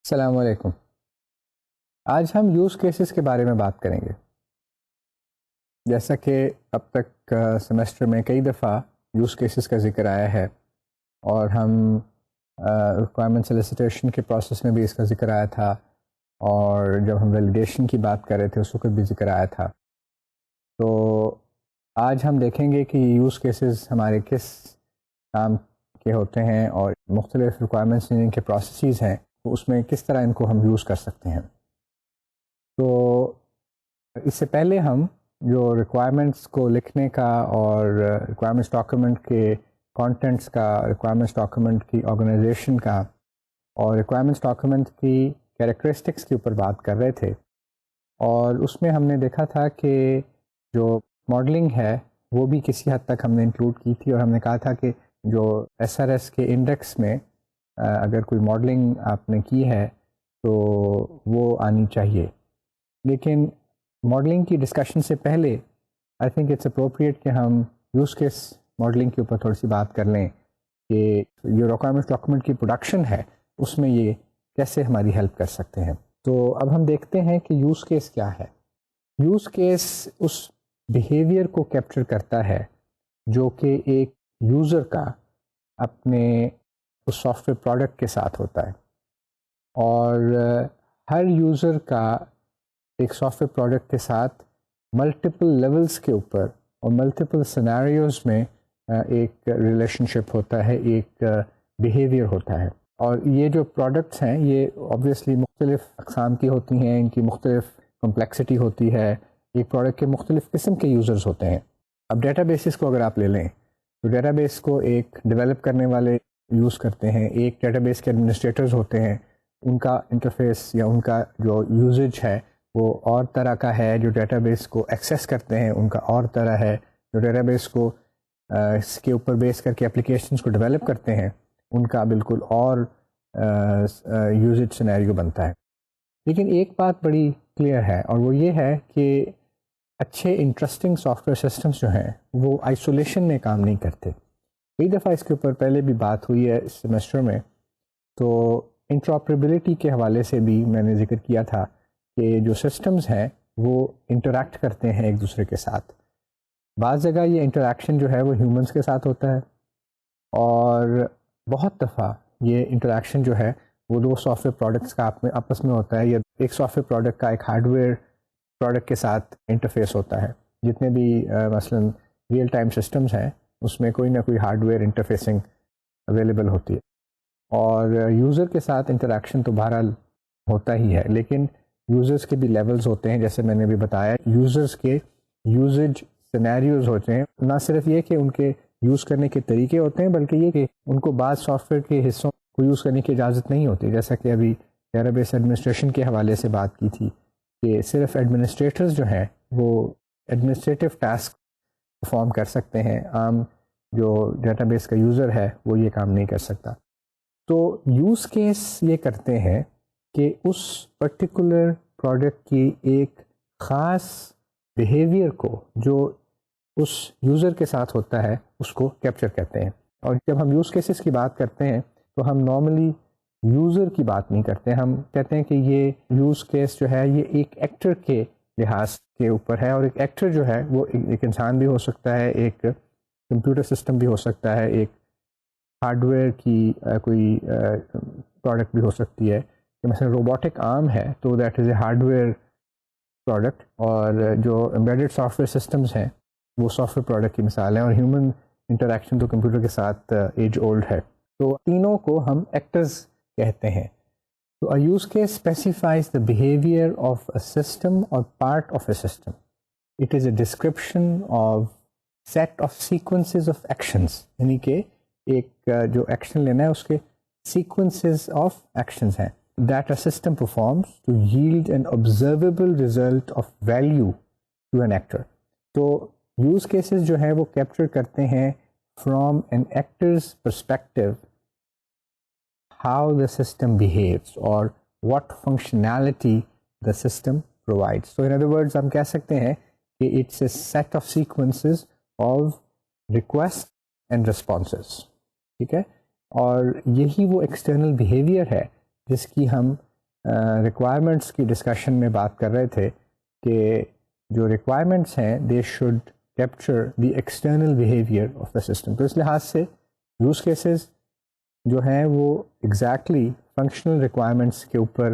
السلام علیکم. آج ہم یوز کیسز کے بارے میں بات کریں گے. جیسا کہ اب تک سیمسٹر میں کئی دفعہ یوز کیسز کا ذکر آیا ہے اور ہم ریکوائرمنٹ سلیسیٹیشن کے پروسیس میں بھی اس کا ذکر آیا تھا، اور جب ہم ویلیڈیشن کی بات کر رہے تھے اس وقت بھی ذکر آیا تھا. تو آج ہم دیکھیں گے کہ یوز کیسز ہمارے کس کام کے ہوتے ہیں اور مختلف ریکوائرمنٹ انجینئرنگ کے پروسیسز ہیں تو اس میں کس طرح ان کو ہم یوز کر سکتے ہیں. تو اس سے پہلے ہم جو ریکوائرمنٹس کو لکھنے کا اور ریکوائرمنٹس ڈاکیومنٹ کے کانٹینٹس کا، ریکوائرمنٹس ڈاکیومنٹ کی آرگنائزیشن کا اور ریکوائرمنٹس ڈاکیومنٹ کی کیریکٹرسٹکس کے اوپر بات کر رہے تھے. اور اس میں ہم نے دیکھا تھا کہ جو ماڈلنگ ہے وہ بھی کسی حد تک ہم نے انکلوڈ کی تھی، اور ہم نے کہا تھا کہ جو ایس آر ایس کے انڈیکس میں اگر کوئی ماڈلنگ آپ نے کی ہے تو وہ آنی چاہیے. لیکن ماڈلنگ کی ڈسکشن سے پہلے آئی تھنک اٹس اپروپریٹ کہ ہم یوز کیس ماڈلنگ کے اوپر تھوڑی سی بات کر لیں کہ جو ریکوائرمنٹ ڈاکیومنٹ کی پروڈکشن ہے اس میں یہ کیسے ہماری ہیلپ کر سکتے ہیں. تو اب ہم دیکھتے ہیں کہ یوز کیس کیا ہے. یوز کیس اس بیہیویئر کو کیپچر کرتا ہے جو کہ ایک یوزر کا اپنے اس سافٹ ویئر پروڈکٹ کے ساتھ ہوتا ہے. اور ہر یوزر کا ایک سافٹ ویئر پروڈکٹ کے ساتھ ملٹیپل لیولز کے اوپر اور ملٹیپل سیناریوز میں ایک ریلیشن شپ ہوتا ہے، ایک بیہیویئر ہوتا ہے. اور یہ جو پروڈکٹس ہیں یہ آبویسلی مختلف اقسام کی ہوتی ہیں، ان کی مختلف کمپلیکسٹی ہوتی ہے. ایک پروڈکٹ کے مختلف قسم کے یوزرز ہوتے ہیں. اب ڈیٹا بیسز کو اگر آپ لے لیں تو ڈیٹا بیس کو ایک ڈیولپ کرنے والے یوز کرتے ہیں، ایک ڈیٹا بیس کے ایڈمنسٹریٹرز ہوتے ہیں، ان کا انٹرفیس یا ان کا جو یوزج ہے وہ اور طرح کا ہے. جو ڈیٹا بیس کو ایکسیس کرتے ہیں ان کا اور طرح ہے. جو ڈیٹا بیس کو اس کے اوپر بیس کر کے اپلیکیشنز کو ڈیولپ کرتے ہیں ان کا بالکل اور یوزج سینیریو بنتا ہے. لیکن ایک بات بڑی کلیئر ہے اور وہ یہ ہے کہ اچھے انٹرسٹنگ سافٹ ویئر سسٹمز جو ہیں وہ آئسولیشن میں کام نہیں کرتے. کئی دفعہ اس کے اوپر پہلے بھی بات ہوئی ہے اس سیمسٹر میں. تو انٹرآپریبلٹی کے حوالے سے بھی میں نے ذکر کیا تھا کہ جو سسٹمز ہیں وہ انٹریکٹ کرتے ہیں ایک دوسرے کے ساتھ. بعض جگہ یہ انٹریکشن جو ہے وہ ہیومنس کے ساتھ ہوتا ہے، اور بہت دفعہ یہ انٹریکشن جو ہے وہ دو سافٹ ویئر پروڈکٹس کا آپس میں ہوتا ہے، یا ایک سافٹ ویئر پروڈکٹ کا ایک ہارڈ ویئر پروڈکٹ کے ساتھ انٹرفیس ہوتا ہے. جتنے بھی مثلاً ریئل ٹائم سسٹمز ہیں اس میں کوئی نہ کوئی ہارڈ ویئر انٹرفیسنگ اویلیبل ہوتی ہے، اور یوزر کے ساتھ انٹریکشن تو بہرحال ہوتا ہی ہے. لیکن یوزرز کے بھی لیولز ہوتے ہیں، جیسے میں نے بھی بتایا یوزرز کے یوزج سینیریوز ہوتے ہیں. نہ صرف یہ کہ ان کے یوز کرنے کے طریقے ہوتے ہیں بلکہ یہ کہ ان کو بعض سافٹ ویئر کے حصوں کو یوز کرنے کی اجازت نہیں ہوتی. جیسا کہ ابھی ڈیٹا بیس ایڈمنسٹریشن کے حوالے سے بات کی تھی کہ صرف ایڈمنسٹریٹرز جو ہیں وہ ایڈمنسٹریٹو ٹاسک پرفارم کر سکتے ہیں، عام جو ڈیٹا بیس کا یوزر ہے وہ یہ کام نہیں کر سکتا. تو یوز کیس یہ کرتے ہیں کہ اس پرٹیکولر پروڈکٹ کی ایک خاص بیہیویئر کو جو اس یوزر کے ساتھ ہوتا ہے اس کو کیپچر کرتے ہیں. اور جب ہم یوز کیسز کی بات کرتے ہیں تو ہم نارملی یوزر کی بات نہیں کرتے، ہم کہتے ہیں کہ یہ یوز کیس جو ہے یہ ایک ایکٹر کے لحاظ کے اوپر ہے. اور ایک ایکٹر جو ہے وہ ایک انسان بھی ہو سکتا ہے، ایک کمپیوٹر سسٹم بھی ہو سکتا ہے، ایک ہارڈ ویئر کی کوئی پروڈکٹ بھی ہو سکتی ہے. کہ مثلا روبوٹک آرم ہے تو that is a hard where product, اور جو امبیڈڈ سافٹ ویئر سسٹمز ہیں وہ سافٹ ویئر پروڈکٹ کی مثال ہیں. اور ہیومن انٹریکشن تو کمپیوٹر کے ساتھ ایج اولڈ ہے. تو تینوں کو ہم ایکٹرز کہتے ہیں. تو a use case specifies the behavior of a system or part of a system. It is a description of set of sequences of actions. یعنی کہ ایک جو ایکشن لینا ہے اس کے sequences of actions ہیں that a system performs to yield an observable result of value to an actor. تو use cases جو ہیں وہ کیپچر کرتے ہیں from an actor's perspective how the system behaves or what functionality the system provides. So in other words ہم کہہ سکتے ہیں کہ it's a set of sequences of requests and responses. ٹھیک ہے، اور یہی وہ ایکسٹرنل بیہیویئر ہے جس کی ہم ریکوائرمنٹس کی ڈسکشن میں بات کر رہے تھے کہ جو ریکوائرمنٹس ہیں they should capture the external behaviour of the system. تو اس لحاظ سے یوز کیسز جو ہیں وہ ایگزیکٹلی فنکشنل ریکوائرمنٹس کے اوپر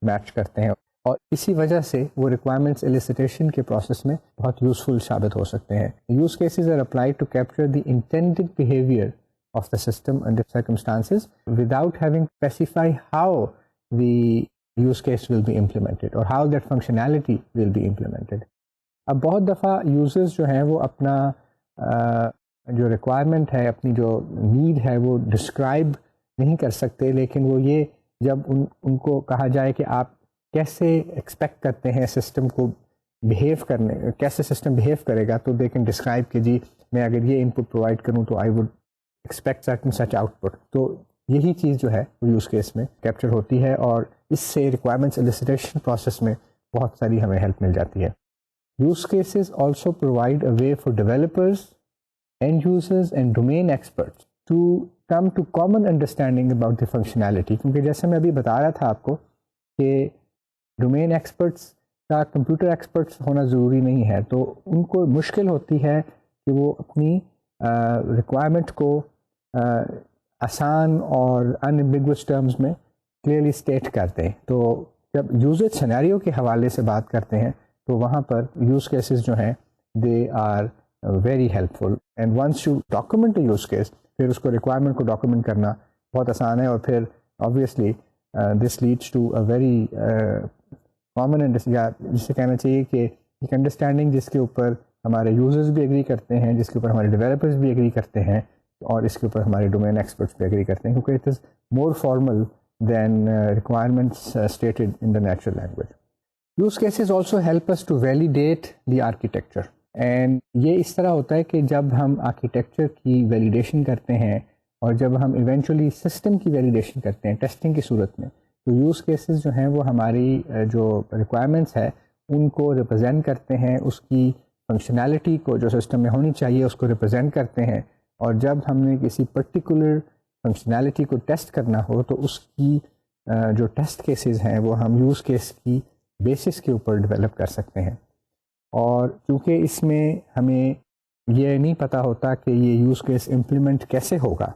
میچ کرتے ہیں, اور اسی وجہ سے وہ ریکوائرمنٹس ایلیسیٹیشن کے پروسیس میں بہت یوزفل ثابت ہو سکتے ہیں. Use cases are applied to capture the intended behaviour of the system under circumstances without having specified how the use case will be implemented or how that functionality will be implemented. اب بہت دفعہ users جو ہیں وہ اپنا جو requirement ہے, اپنی جو نیڈ ہے وہ ڈسکرائب نہیں کر سکتے, لیکن وہ یہ جب ان کو کہا جائے کہ آپ کیسے ایکسپیکٹ کرتے ہیں سسٹم کو بہیو کرنے, کیسے سسٹم بہیو کرے گا, تو دے کین ڈسکرائب کہ جی میں اگر یہ ان پٹ پرووائڈ کروں تو I would expect certain such out put. تو یہی چیز جو ہے وہ یوز کیس میں کیپچر ہوتی ہے, اور اس سے ریکوائرمنٹس ایلیسیٹیشن پروسیس میں بہت ساری ہمیں ہیلپ مل جاتی ہے. Use cases also provide a way for developers, and users and domain experts to come to common understanding about the functionality. کیونکہ جیسے میں ابھی بتا رہا تھا آپ کو کہ ڈومین ایکسپرٹس کا کمپیوٹر ایکسپرٹس ہونا ضروری نہیں ہے, تو ان کو مشکل ہوتی ہے کہ وہ اپنی ریکوائرمنٹ کو آسان اور انبیگوس ٹرمز میں کلیئرلی اسٹیٹ کرتے ہیں. تو جب یوزر سینیریو کے حوالے سے بات کرتے ہیں تو وہاں پر یوز کیسز جو ہیں they are very helpful, and once you document use case, پھر اس کو ریکوائرمنٹ کو ڈاکومنٹ کرنا بہت آسان ہے, اور پھر obviously this leads to a very common, جسے کہنا چاہیے کہ ایک انڈرسٹینڈنگ جس کے اوپر ہمارے یوزرز بھی ایگری کرتے ہیں, جس کے اوپر ہمارے ڈیولپرز بھی ایگری کرتے ہیں, اور اس کے اوپر ہمارے ڈومین ایکسپرٹس بھی ایگری کرتے ہیں, کیونکہ it is more formal than requirements stated in the natural language. Use cases also help us to validate the architecture, and یہ اس طرح ہوتا ہے کہ جب ہم آرکیٹیکچر کی ویلیڈیشن کرتے ہیں اور جب ہم ایونچولی سسٹم کی ویلیڈیشن کرتے ہیں ٹیسٹنگ کی صورت میں, تو یوز کیسز جو ہیں وہ ہماری جو ریکوائرمنٹس ہے ان کو ریپرزینٹ کرتے ہیں, اس کی فنکشنالٹی کو جو سسٹم میں ہونی چاہیے اس کو ریپرزینٹ کرتے ہیں, اور جب ہم نے کسی پرٹیکولر فنکشنالٹی کو ٹیسٹ کرنا ہو تو اس کی جو ٹیسٹ کیسز ہیں وہ ہم یوز کیس کی بیسس کے اوپر ڈیولپ کر سکتے ہیں. اور چونکہ اس میں ہمیں یہ نہیں پتہ ہوتا کہ یہ یوز کیس امپلیمنٹ کیسے ہوگا,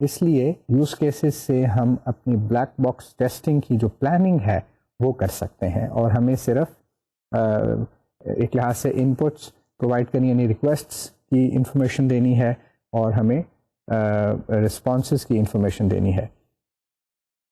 اس لیے یوز کیسز سے ہم اپنی بلیک باکس ٹیسٹنگ کی جو پلاننگ ہے وہ کر سکتے ہیں, اور ہمیں صرف ایک لحاظ سے ان پٹس پرووائڈ کرنی, یعنی ریکویسٹس کی انفارمیشن دینی ہے, اور ہمیں رسپانسز کی انفارمیشن دینی ہے.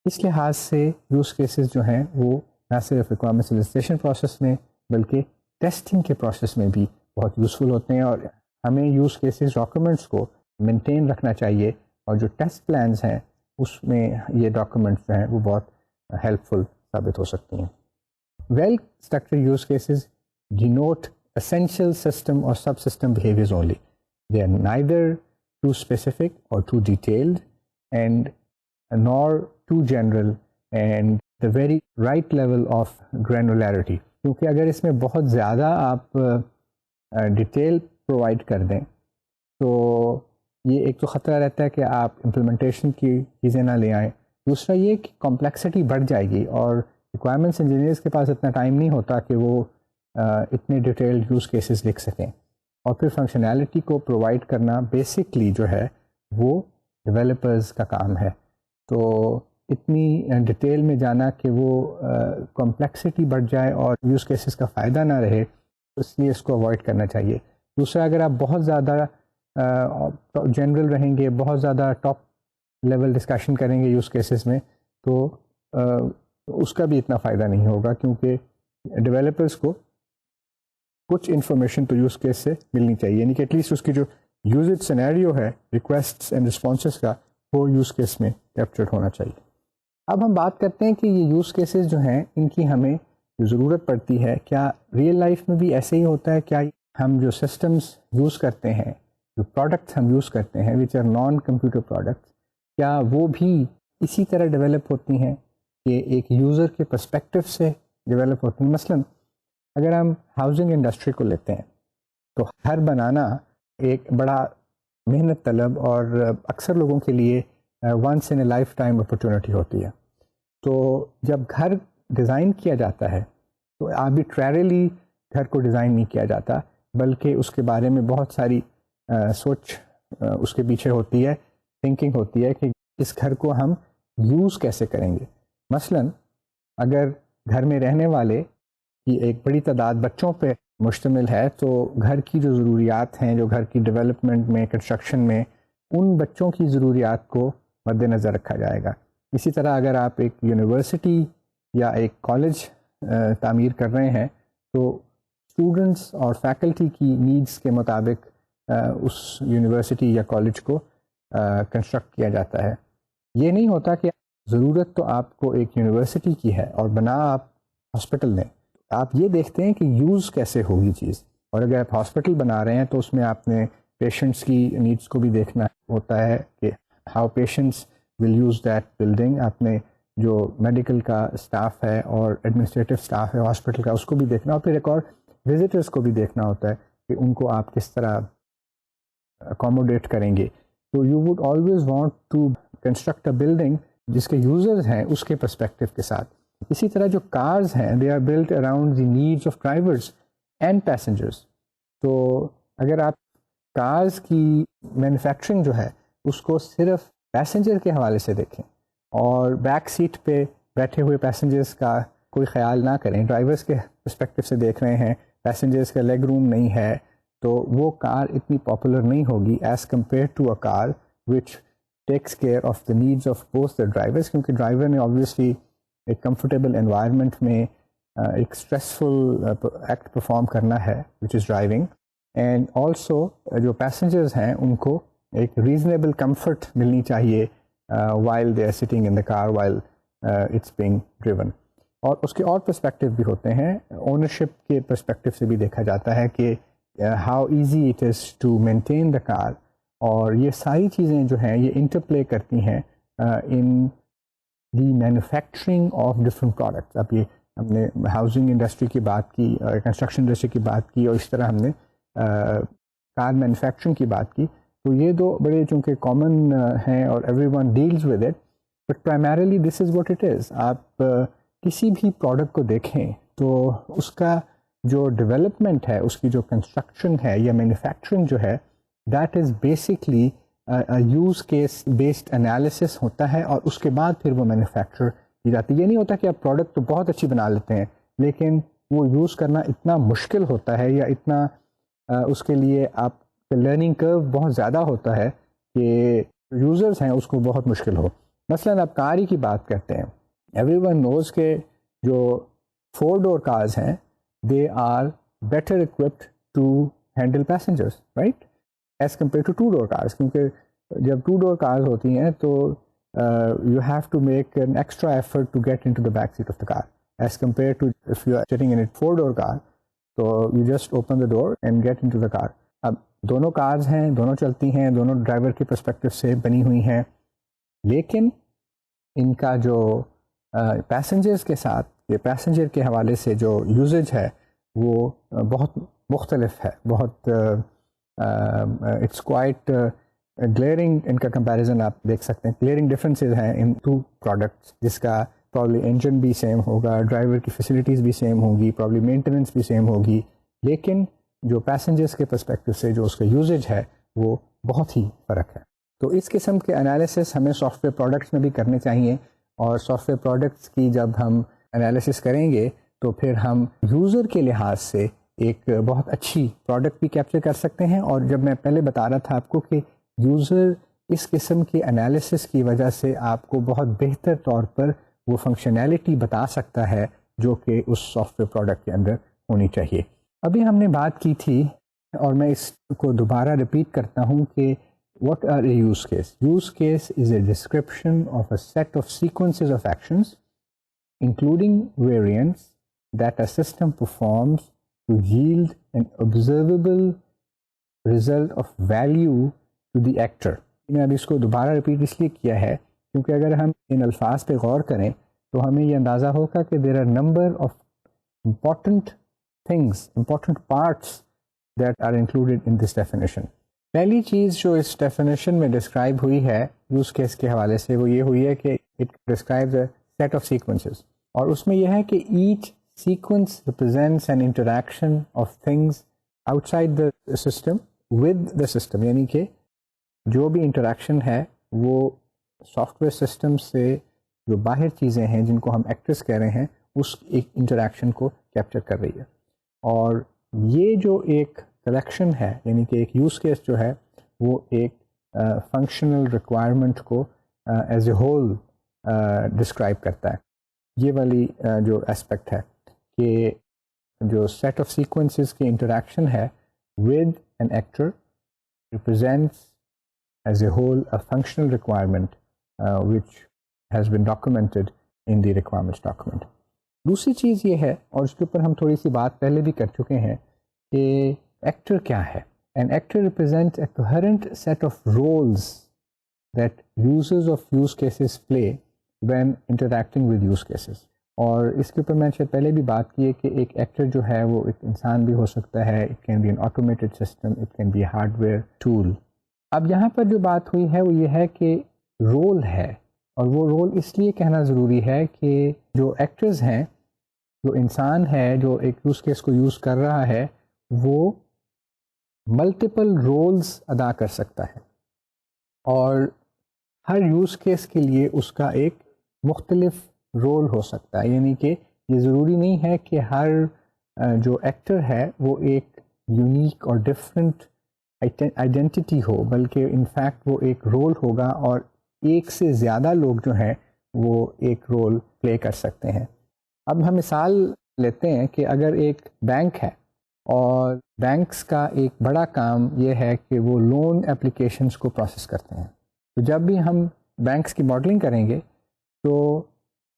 اس لحاظ سے یوز کیسز جو ہیں وہ نہ صرف ریکوائرمنٹ ایلیسیٹیشن پروسیس میں بلکہ ٹیسٹنگ کے پروسیس میں بھی بہت یوزفل ہوتے ہیں, اور ہمیں یوز کیسز ڈاکومنٹس کو مینٹین رکھنا چاہیے, اور جو ٹیسٹ پلانز ہیں اس میں یہ ڈاکومنٹس جو ہیں وہ بہت ہیلپ فل ثابت ہو سکتی ہیں. Well structured use cases denote essential system or subsystem behaviors only. They are neither too specific or too detailed, and nor too general, and the very right level of granularity. کیونکہ اگر اس میں بہت زیادہ آپ ڈیٹیل پرووائڈ کر دیں تو یہ ایک تو خطرہ رہتا ہے کہ آپ امپلیمنٹیشن کی چیزیں نہ لے آئیں, دوسرا یہ کہ کمپلیکسٹی بڑھ جائے گی, اور ریکوائرمنٹس انجینئرس کے پاس اتنا ٹائم نہیں ہوتا کہ وہ اتنے ڈیٹیلڈ یوز کیسز لکھ سکیں, اور پھر فنکشنالٹی کو پرووائڈ کرنا بیسکلی جو ہے وہ ڈیولپرز کا کام ہے. تو اتنی ڈیٹیل میں جانا کہ وہ کمپلیکسٹی بڑھ جائے اور یوز کیسز کا فائدہ نہ رہے, اس لیے اس کو اوائڈ کرنا چاہیے. دوسرا, اگر آپ بہت زیادہ جنرل رہیں گے, بہت زیادہ ٹاپ لیول ڈسکشن کریں گے یوز کیسز میں, تو اس کا بھی اتنا فائدہ نہیں ہوگا, کیونکہ ڈیولپرز کو کچھ انفارمیشن تو یوز کیس سے ملنی چاہیے, یعنی کہ ایٹ لیسٹ اس کی جو یوزڈ سینیریو ہے ریکویسٹس اینڈ رسپانسز کا وہ یوز کیس میں کیپچرڈ ہونا چاہیے. اب ہم بات کرتے ہیں کہ یہ یوز کیسز جو ہیں ان کی ہمیں جو ضرورت پڑتی ہے, کیا ریئل لائف میں بھی ایسے ہی ہوتا ہے؟ کیا ہم جو سسٹمز یوز کرتے ہیں, جو پروڈکٹس ہم یوز کرتے ہیں which are non computer products, کیا وہ بھی اسی طرح ڈیولپ ہوتی ہیں کہ ایک یوزر کے پرسپیکٹو سے ڈیولپ ہوتی ہیں؟ مثلاً اگر ہم ہاؤسنگ انڈسٹری کو لیتے ہیں تو گھر بنانا ایک بڑا محنت طلب اور اکثر لوگوں کے لیے once in a lifetime opportunity ہوتی ہے. تو جب گھر ڈیزائن کیا جاتا ہے تو آربیٹریلی گھر کو ڈیزائن نہیں کیا جاتا، بلکہ اس کے بارے میں بہت ساری سوچ اس کے پیچھے ہوتی ہے، تھنکنگ ہوتی ہے کہ اس گھر کو ہم یوز کیسے کریں گے. مثلا اگر گھر میں رہنے والے کی ایک بڑی تعداد بچوں پہ مشتمل ہے تو گھر کی جو ضروریات ہیں، جو گھر کی ڈیولپمنٹ میں، کنسٹرکشن میں، ان بچوں کی ضروریات کو مد نظر رکھا جائے گا. اسی طرح اگر آپ ایک یونیورسٹی یا ایک کالج تعمیر کر رہے ہیں تو اسٹوڈنٹس اور فیکلٹی کی نیڈس کے مطابق اس یونیورسٹی یا کالج کو کنسٹرکٹ کیا جاتا ہے. یہ نہیں ہوتا کہ ضرورت تو آپ کو ایک یونیورسٹی کی ہے اور بنا آپ ہاسپٹل دیں. آپ یہ دیکھتے ہیں کہ یوز کیسے ہوگی چیز، اور اگر آپ ہاسپٹل بنا رہے ہیں تو اس میں آپ نے پیشنٹس کی نیڈس کو بھی دیکھنا ہوتا ہے کہ how patients will use that building. آپ نے جو میڈیکل کا اسٹاف ہے اور ایڈمنسٹریٹو اسٹاف ہے ہاسپٹل کا، اس کو بھی دیکھنا، اور پھر ایک اور وزٹرس کو بھی دیکھنا ہوتا ہے کہ ان کو آپ کس طرح اکوموڈیٹ کریں گے. تو you would always want to construct a building جس کے یوزرز ہیں اس کے پرسپیکٹو کے ساتھ. اسی طرح جو کارز ہیں they are built around the needs of drivers and passengers. تو اگر آپ کارز کی مینوفیکچرنگ جو ہے اس کو صرف پیسنجر کے حوالے سے دیکھیں اور بیک سیٹ پہ بیٹھے ہوئے پیسنجرز کا کوئی خیال نہ کریں، ڈرائیورز کے پرسپیکٹو سے دیکھ رہے ہیں، پیسنجرز کا لیگ روم نہیں ہے، تو وہ کار اتنی پاپولر نہیں ہوگی as compare to a car which takes care of the needs of both the drivers. کیونکہ ڈرائیور نے آبویسلی ایک کمفرٹیبل انوائرمنٹ میں ایک اسٹریسفل ایکٹ پرفارم کرنا ہے which is driving, and also جو پیسنجرز ہیں ان کو ایک ریزنیبل کمفرٹ ملنی چاہیے while they are sitting in the car while it's being driven. اور اس کے اور پرسپیکٹو بھی ہوتے ہیں، اونرشپ کے پرسپیکٹو سے بھی دیکھا جاتا ہے کہ how easy it is to maintain the car، اور یہ ساری چیزیں جو ہیں یہ انٹرپلے کرتی ہیں in the manufacturing of different products. اب یہ ہم نے ہاؤسنگ انڈسٹری کی بات کی، کنسٹرکشن انڈسٹری کی بات کی، اور اس طرح ہم نے کار مینوفیکچرنگ کی بات کی. تو یہ دو بڑے چونکہ کامن ہیں اور every one deals with it, but primarily this is what it is. آپ کسی بھی پروڈکٹ کو دیکھیں تو اس کا جو ڈیولپمنٹ ہے، اس کی جو کنسٹرکشن ہے یا مینوفیکچرنگ جو ہے، that is basically use case based analysis ہوتا ہے، اور اس کے بعد پھر وہ مینوفیکچر کی جاتی ہے. یہ نہیں ہوتا کہ آپ پروڈکٹ تو بہت اچھی بنا لیتے ہیں لیکن وہ یوز کرنا اتنا مشکل ہوتا ہے یا اتنا اس کے لیے آپ لرننگ کرو بہت زیادہ ہوتا ہے کہ یوزرز ہیں اس کو بہت مشکل ہو. مثلاً آپ کار ہی کی بات کرتے ہیں، ایوری ون نوز کہ جو 4 ڈور کارز ہیں they are better equipped to handle passengers right as compare to 2 door cars. کیونکہ جب 2 ڈور کارز ہوتی ہیں تو you have to make an extra effort to get into the back seat of the car as compare to if you are sitting in a 4 door car, تو you just open the door and get into the car. اب دونوں cars ہیں، دونوں چلتی ہیں، دونوں driver کے perspective سے بنی ہوئی ہیں، لیکن ان کا جو پیسنجرز کے ساتھ یہ پیسنجر کے حوالے سے جو یوزیج ہے وہ بہت مختلف ہے، بہت اٹس کوائٹ گلیئرنگ. ان کا کمپیریزن آپ دیکھ سکتے ہیں، گلیئرنگ ڈفرینسز ہیں ان 2 پروڈکٹس، جس کا پرابلی انجن بھی سیم ہوگا، ڈرائیور کی فیسلٹیز بھی سیم ہوں گی، پرابلی مینٹیننس بھی سیم ہوگی، لیکن جو پیسنجرز کے پرسپیکٹو سے جو اس کا یوزیج ہے وہ بہت ہی فرق ہے. تو اس قسم کے انالیسس ہمیں سافٹ ویئر پروڈکٹس میں بھی کرنے چاہیے، اور سافٹ ویئر پروڈکٹس کی جب ہم انالیسس کریں گے تو پھر ہم یوزر کے لحاظ سے ایک بہت اچھی پروڈکٹ بھی کیپچر کر سکتے ہیں. اور جب میں پہلے بتا رہا تھا آپ کو کہ یوزر اس قسم کے انالیسس کی وجہ سے آپ کو بہت بہتر طور پر وہ فنکشنالٹی بتا سکتا ہے جو کہ اس سافٹ ویئر پروڈکٹ کے اندر ہونی چاہیے. ابھی ہم نے بات کی تھی اور میں اس کو دوبارہ ریپیٹ کرتا ہوں کہ what are a use case? Use case is a description of a set of sequences of actions, including variants that a system performs to yield an observable result of value to the actor. میں اب اس کو دوبارہ repeat اس لیے کیا ہے کیونکہ اگر ہم ان الفاظ پہ غور کریں تو ہمیں یہ اندازہ ہوگا کہ there are number of important things, important parts that are included in this definition. پہلی چیز جو اس ڈیفینیشن میں ڈسکرائب ہوئی ہے یوز کیس کے حوالے سے وہ یہ ہوئی ہے کہ it describes a set of sequences. اور اس میں یہ ہے کہ each sequence represents an interaction of things outside the system with the system. یعنی کہ جو بھی انٹریکشن ہے وہ سافٹ ویئر سسٹم سے جو باہر چیزیں ہیں جن کو ہم ایکٹرس کہہ رہے ہیں اس ایک انٹریکشن کو کیپچر کر رہی ہے. اور یہ جو ایک کلیکشن ہے یعنی کہ ایک یوز کیس جو ہے وہ ایک فنکشنل ریکوائرمنٹ کو ایز اے ہول ڈسکرائب کرتا ہے. یہ والی جو اسپیکٹ ہے کہ جو سیٹ آف سیکوینسز کی انٹریکشن ہے with N actor represents as a whole a functional requirement which has been documented in the requirements document. دوسری چیز یہ ہے اور اس کے اوپر ہم تھوڑی سی بات پہلے بھی کر چکے ہیں کہ ایکٹر کیا ہے. An actor represents a coherent set of roles that users of use cases play when interacting with use cases. اور اس کے اوپر میں نے شاید پہلے بھی بات کی ہے کہ ایک ایکٹر جو ہے وہ ایک انسان بھی ہو سکتا ہے. It can be an automated system, it can be a hardware tool. اب یہاں پر جو بات ہوئی ہے وہ یہ ہے کہ رول ہے اور وہ رول اس لیے کہنا ضروری ہے کہ جو ایکٹرز ہیں جو انسان ہے جو ایک یوز کیس کو یوز کر رہا ہے وہ ملٹیپل رولز ادا کر سکتا ہے اور ہر یوز کیس کے لیے اس کا ایک مختلف رول ہو سکتا ہے. یعنی کہ یہ ضروری نہیں ہے کہ ہر جو ایکٹر ہے وہ ایک یونیک اور ڈفرینٹ آئیڈینٹی ہو بلکہ انفیکٹ وہ ایک رول ہوگا اور ایک سے زیادہ لوگ جو ہیں وہ ایک رول پلے کر سکتے ہیں. اب ہم مثال لیتے ہیں کہ اگر ایک بینک ہے اور بینکس کا ایک بڑا کام یہ ہے کہ وہ لون اپلیکیشنس کو پروسیس کرتے ہیں. تو جب بھی ہم بینکس کی ماڈلنگ کریں گے تو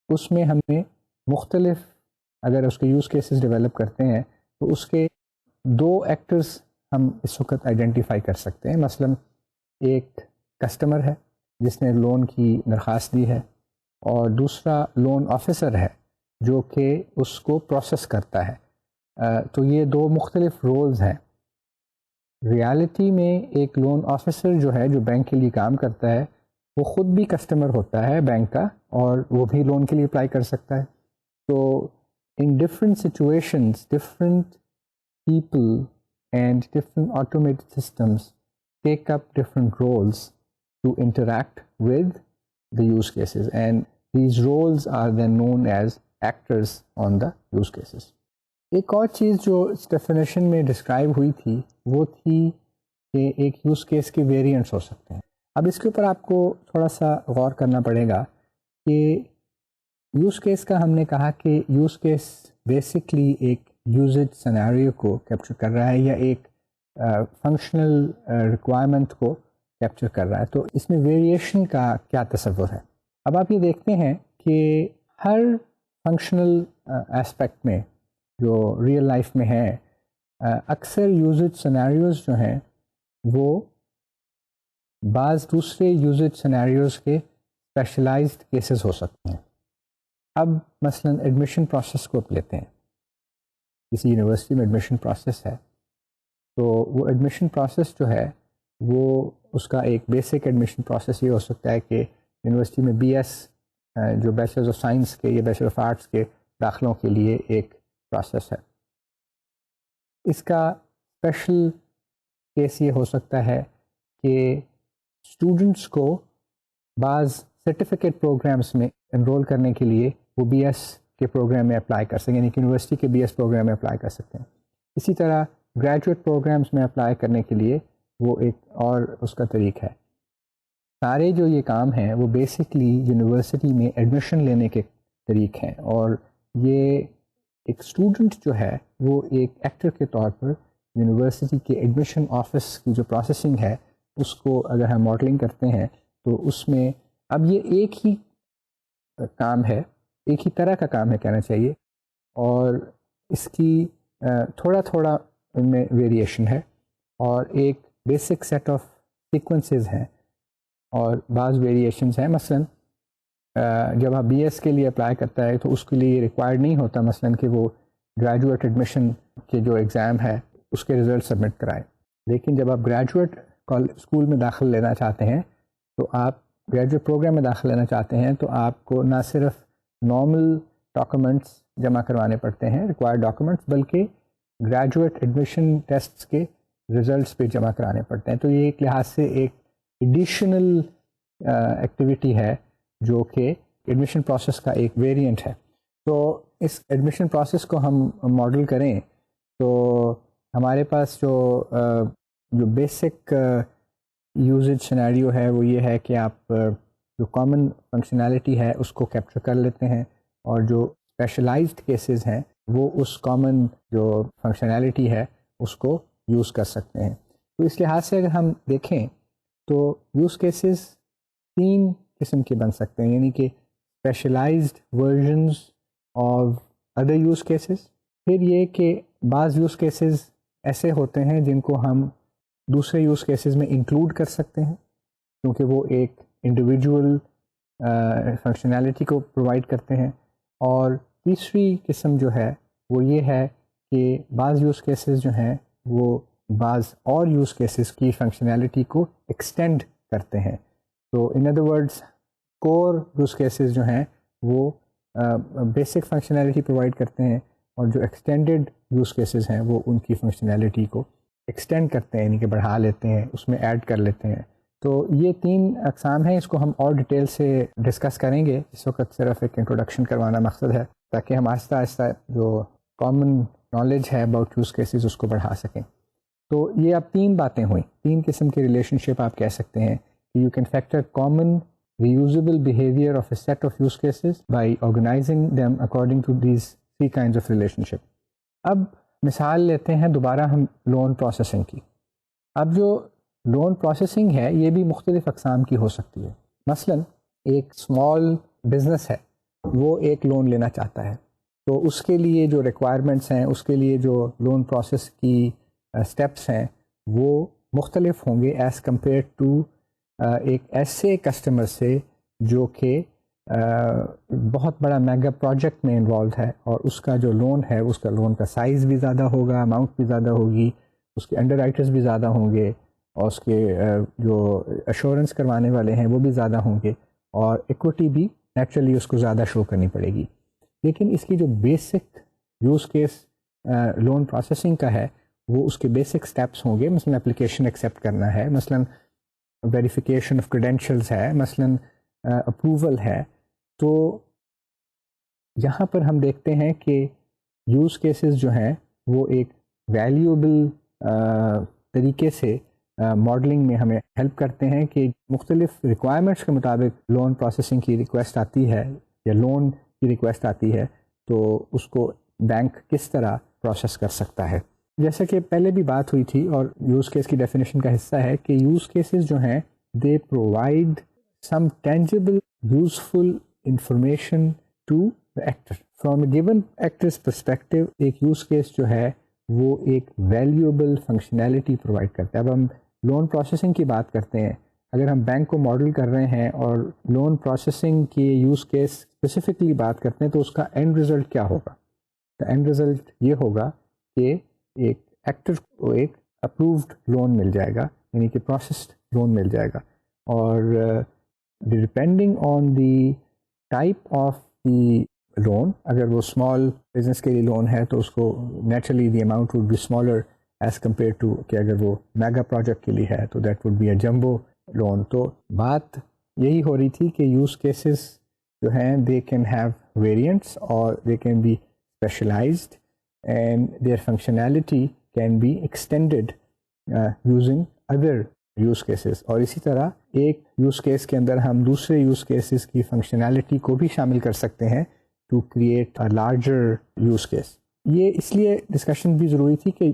اس میں ہمیں مختلف اگر اس کے یوز کیسز ڈیولپ کرتے ہیں تو اس کے دو ایکٹرز ہم اس وقت آئیڈینٹیفائی کر سکتے ہیں. مثلا ایک کسٹمر ہے جس نے لون کی درخواست دی ہے اور دوسرا لون آفیسر ہے جو کہ اس کو پروسیس کرتا ہے. تو یہ دو مختلف رولز ہیں. ریالٹی میں ایک لون آفیسر جو ہے جو بینک کے لیے کام کرتا ہے وہ خود بھی کسٹمر ہوتا ہے بینک کا اور وہ بھی لون کے لیے اپلائی کر سکتا ہے. تو in different situations different people and different automated systems take up different roles to interact with the use cases and these roles are then known as actors on the use cases. ایک اور چیز جو اس definition میں describe ہوئی تھی وہ تھی کہ ایک یوز کیس کے ویریئنٹس ہو سکتے ہیں. اب اس کے اوپر آپ کو تھوڑا سا غور کرنا پڑے گا کہ یوز کیس کا ہم نے کہا کہ یوز کیس بیسکلی ایک یوزج سیناریو کو کیپچر کر رہا ہے یا ایک فنکشنل ریکوائرمنٹ کو کیپچر کر رہا ہے. تو اس میں ویریشن کا کیا تصور ہے. اب آپ یہ دیکھتے ہیں کہ ہر فنکشنل اسپیکٹ میں جو ریئل لائف میں ہے اکثر یوزج سیناریوز جو ہیں وہ بعض دوسرے یوزج سیناریوز کے اسپیشلائزڈ کیسز ہو سکتے ہیں. اب مثلا ایڈمیشن پروسیس کو لیتے ہیں. کسی یونیورسٹی میں ایڈمیشن پروسیس ہے تو وہ ایڈمیشن پروسیس جو ہے وہ اس کا ایک بیسک ایڈمیشن پروسیس یہ ہو سکتا ہے کہ یونیورسٹی میں بی ایس جو بیچلرز آف سائنس کے یا بیچلر آف آرٹس کے داخلوں کے لیے ایک پروسیس ہے. اس کا اسپیشل کیس یہ ہو سکتا ہے کہ اسٹوڈنٹس کو بعض سرٹیفکیٹ پروگرامس میں انرول کرنے کے لیے وہ بی ایس کے پروگرام میں اپلائی کر سکیں یعنی کہ یونیورسٹی کے بی ایس پروگرام میں اپلائی کر سکتے ہیں. اسی طرح گریجویٹ پروگرامس میں اپلائی کرنے کے لیے وہ ایک اور اس کا طریق ہے. سارے جو یہ کام ہیں وہ بیسکلی یونیورسٹی میں ایڈمیشن لینے کے طریق ہیں اور یہ ایک اسٹوڈنٹ جو ہے وہ ایک ایکٹر کے طور پر یونیورسٹی کے ایڈمیشن آفس کی جو پروسیسنگ ہے اس کو اگر ہم ماڈلنگ کرتے ہیں تو اس میں اب یہ ایک ہی کام ہے ایک ہی طرح کا کام ہے کہنا چاہیے اور اس کی تھوڑا تھوڑا ان میں ویریشن ہے اور ایک بیسک سیٹ آف سیکوینسز ہیں اور بعض ویریشنز ہیں. مثلا جب آپ بی ایس کے لیے اپلائی کرتا ہے تو اس کے لیے یہ ریکوائرڈ نہیں ہوتا مثلا کہ وہ گریجویٹ ایڈمیشن کے جو ایگزام ہے اس کے رزلٹ سبمٹ کرائے. لیکن جب آپ گریجویٹ اسکول میں داخل لینا چاہتے ہیں تو آپ گریجویٹ پروگرام میں داخل لینا چاہتے ہیں تو آپ کو نہ صرف نارمل ڈاکومنٹس جمع کروانے پڑتے ہیں، ریکوائرڈ ڈاکومنٹس، بلکہ گریجویٹ ایڈمیشن ٹیسٹس کے رزلٹس بھی جمع کرانے پڑتے ہیں. تو یہ ایک لحاظ سے ایک ایڈیشنل ایکٹیویٹی ہے جو کہ ایڈمیشن پروسیس کا ایک ویریئنٹ ہے. تو اس ایڈمیشن پروسیس کو ہم ماڈل کریں تو ہمارے پاس جو بیسک یوزج سینیریو ہے وہ یہ ہے کہ آپ جو کامن فنکشنالٹی ہے اس کو کیپچر کر لیتے ہیں، اور جو اسپیشلائزڈ کیسز ہیں وہ اس کامن جو فنکشنالٹی ہے اس کو یوز کر سکتے ہیں. تو اس لحاظ سے اگر ہم دیکھیں تو یوز کیسز 3 قسم کے بن سکتے ہیں، یعنی کہ specialised versions of other use cases. پھر یہ کہ بعض یوز کیسز ایسے ہوتے ہیں جن کو ہم دوسرے یوز کیسز میں انکلوڈ کر سکتے ہیں کیونکہ وہ ایک انڈیویجول فنکشنالٹی کو پرووائڈ کرتے ہیں. اور تیسری قسم جو ہے وہ یہ ہے کہ بعض یوز کیسز جو ہیں وہ بعض اور یوز کیسز کی فنکشنالٹی کو ایکسٹینڈ کرتے ہیں. تو in other words core use cases جو ہیں وہ بیسک فنکشنالٹی پرووائڈ کرتے ہیں، اور جو ایکسٹینڈڈ یوز کیسز ہیں وہ ان کی فنکشنالٹی کو ایکسٹینڈ کرتے ہیں، یعنی کہ بڑھا لیتے ہیں، اس میں ایڈ کر لیتے ہیں. تو یہ 3 اقسام ہیں، اس کو ہم اور ڈیٹیل سے ڈسکس کریں گے. اس وقت صرف ایک انٹروڈکشن کروانا مقصد ہے تاکہ ہم آہستہ آہستہ جو کامن نالج ہے اباؤٹ یوز کیسز اس کو بڑھا سکیں. تو یہ اب 3 باتیں ہوئیں، 3 قسم کی ریلیشن شپ آپ کہہ سکتے ہیں کہ you can factor common reusable behavior of a set of use cases by organizing them according to these 3 kinds of relationship. اب مثال لیتے ہیں دوبارہ ہم لون پروسیسنگ کی. اب جو لون پروسیسنگ ہے یہ بھی مختلف اقسام کی ہو سکتی ہے. مثلا ایک اسمال بزنس ہے، وہ ایک لون لینا چاہتا ہے، تو اس کے لیے جو ریکوائرمنٹس ہیں، اس کے لیے جو لون پروسیس کی اسٹیپس ہیں وہ مختلف ہوں گے ایز کمپیئر ٹو ایک ایسے کسٹمر سے جو کہ بہت بڑا میگا پروجیکٹ میں انوالوڈ ہے، اور اس کا جو لون ہے اس کا لون کا سائز بھی زیادہ ہوگا، اماؤنٹ بھی زیادہ ہوگی، اس کے انڈر رائٹرز بھی زیادہ ہوں گے، اور اس کے جو ایشورنس کروانے والے ہیں وہ بھی زیادہ ہوں گے، اور ایکوٹی بھی نیچرلی اس کو زیادہ شو کرنی پڑے گی. لیکن اس کی جو basic use case loan processing کا ہے وہ اس کے بیسک سٹیپس ہوں گے. مثلا اپلیکیشن ایکسیپٹ کرنا ہے، مثلا ویریفیکیشن آف کریڈینشیلز ہے، مثلا اپروول ہے. تو یہاں پر ہم دیکھتے ہیں کہ یوز کیسز جو ہیں وہ ایک ویلیوبل طریقے سے ماڈلنگ میں ہمیں ہیلپ کرتے ہیں کہ مختلف ریکوائرمنٹس کے مطابق لون پروسیسنگ کی ریکویسٹ آتی ہے یا لون کی ریکویسٹ آتی ہے تو اس کو بینک کس طرح پروسیس کر سکتا ہے. جیسا کہ پہلے بھی بات ہوئی تھی اور یوز کیس کی ڈیفینیشن کا حصہ ہے کہ یوز کیسز جو ہیں they provide some tangible useful information to the actor. From a given actor's perspective ایک یوز کیس جو ہے وہ ایک ویلیوبل فنکشنالٹی پرووائڈ کرتا ہے. اب ہم لون پروسیسنگ کی بات کرتے ہیں، اگر ہم بینک کو ماڈل کر رہے ہیں اور لون پروسیسنگ کی یوز کیس اسپیسیفکلی بات کرتے ہیں تو اس کا اینڈ رزلٹ کیا ہوگا؟ اینڈ رزلٹ یہ ہوگا کہ ایک ایکٹر کو ایک اپرووڈ لون مل جائے گا، یعنی کہ پروسیسڈ لون مل جائے گا، اور depending on the type of the loan, اگر وہ اسمال بزنس کے لیے لون ہے تو اس کو naturally the amount would be smaller as compare to کہ اگر وہ میگا پروجیکٹ کے لیے ہے تو that would be a jumbo loan. تو بات یہی ہو رہی تھی کہ یوز کیسز جو ہیں دے کین ہیو ویریئنٹس اور they can be specialised and their functionality can be extended using other use cases. اور اسی طرح ایک یوز کیس کے اندر ہم دوسرے یوز کیسز کی فنکشنالٹی کو بھی شامل کر سکتے ہیں to create a larger use case. یہ اس لیے ڈسکشن بھی ضروری تھی کہ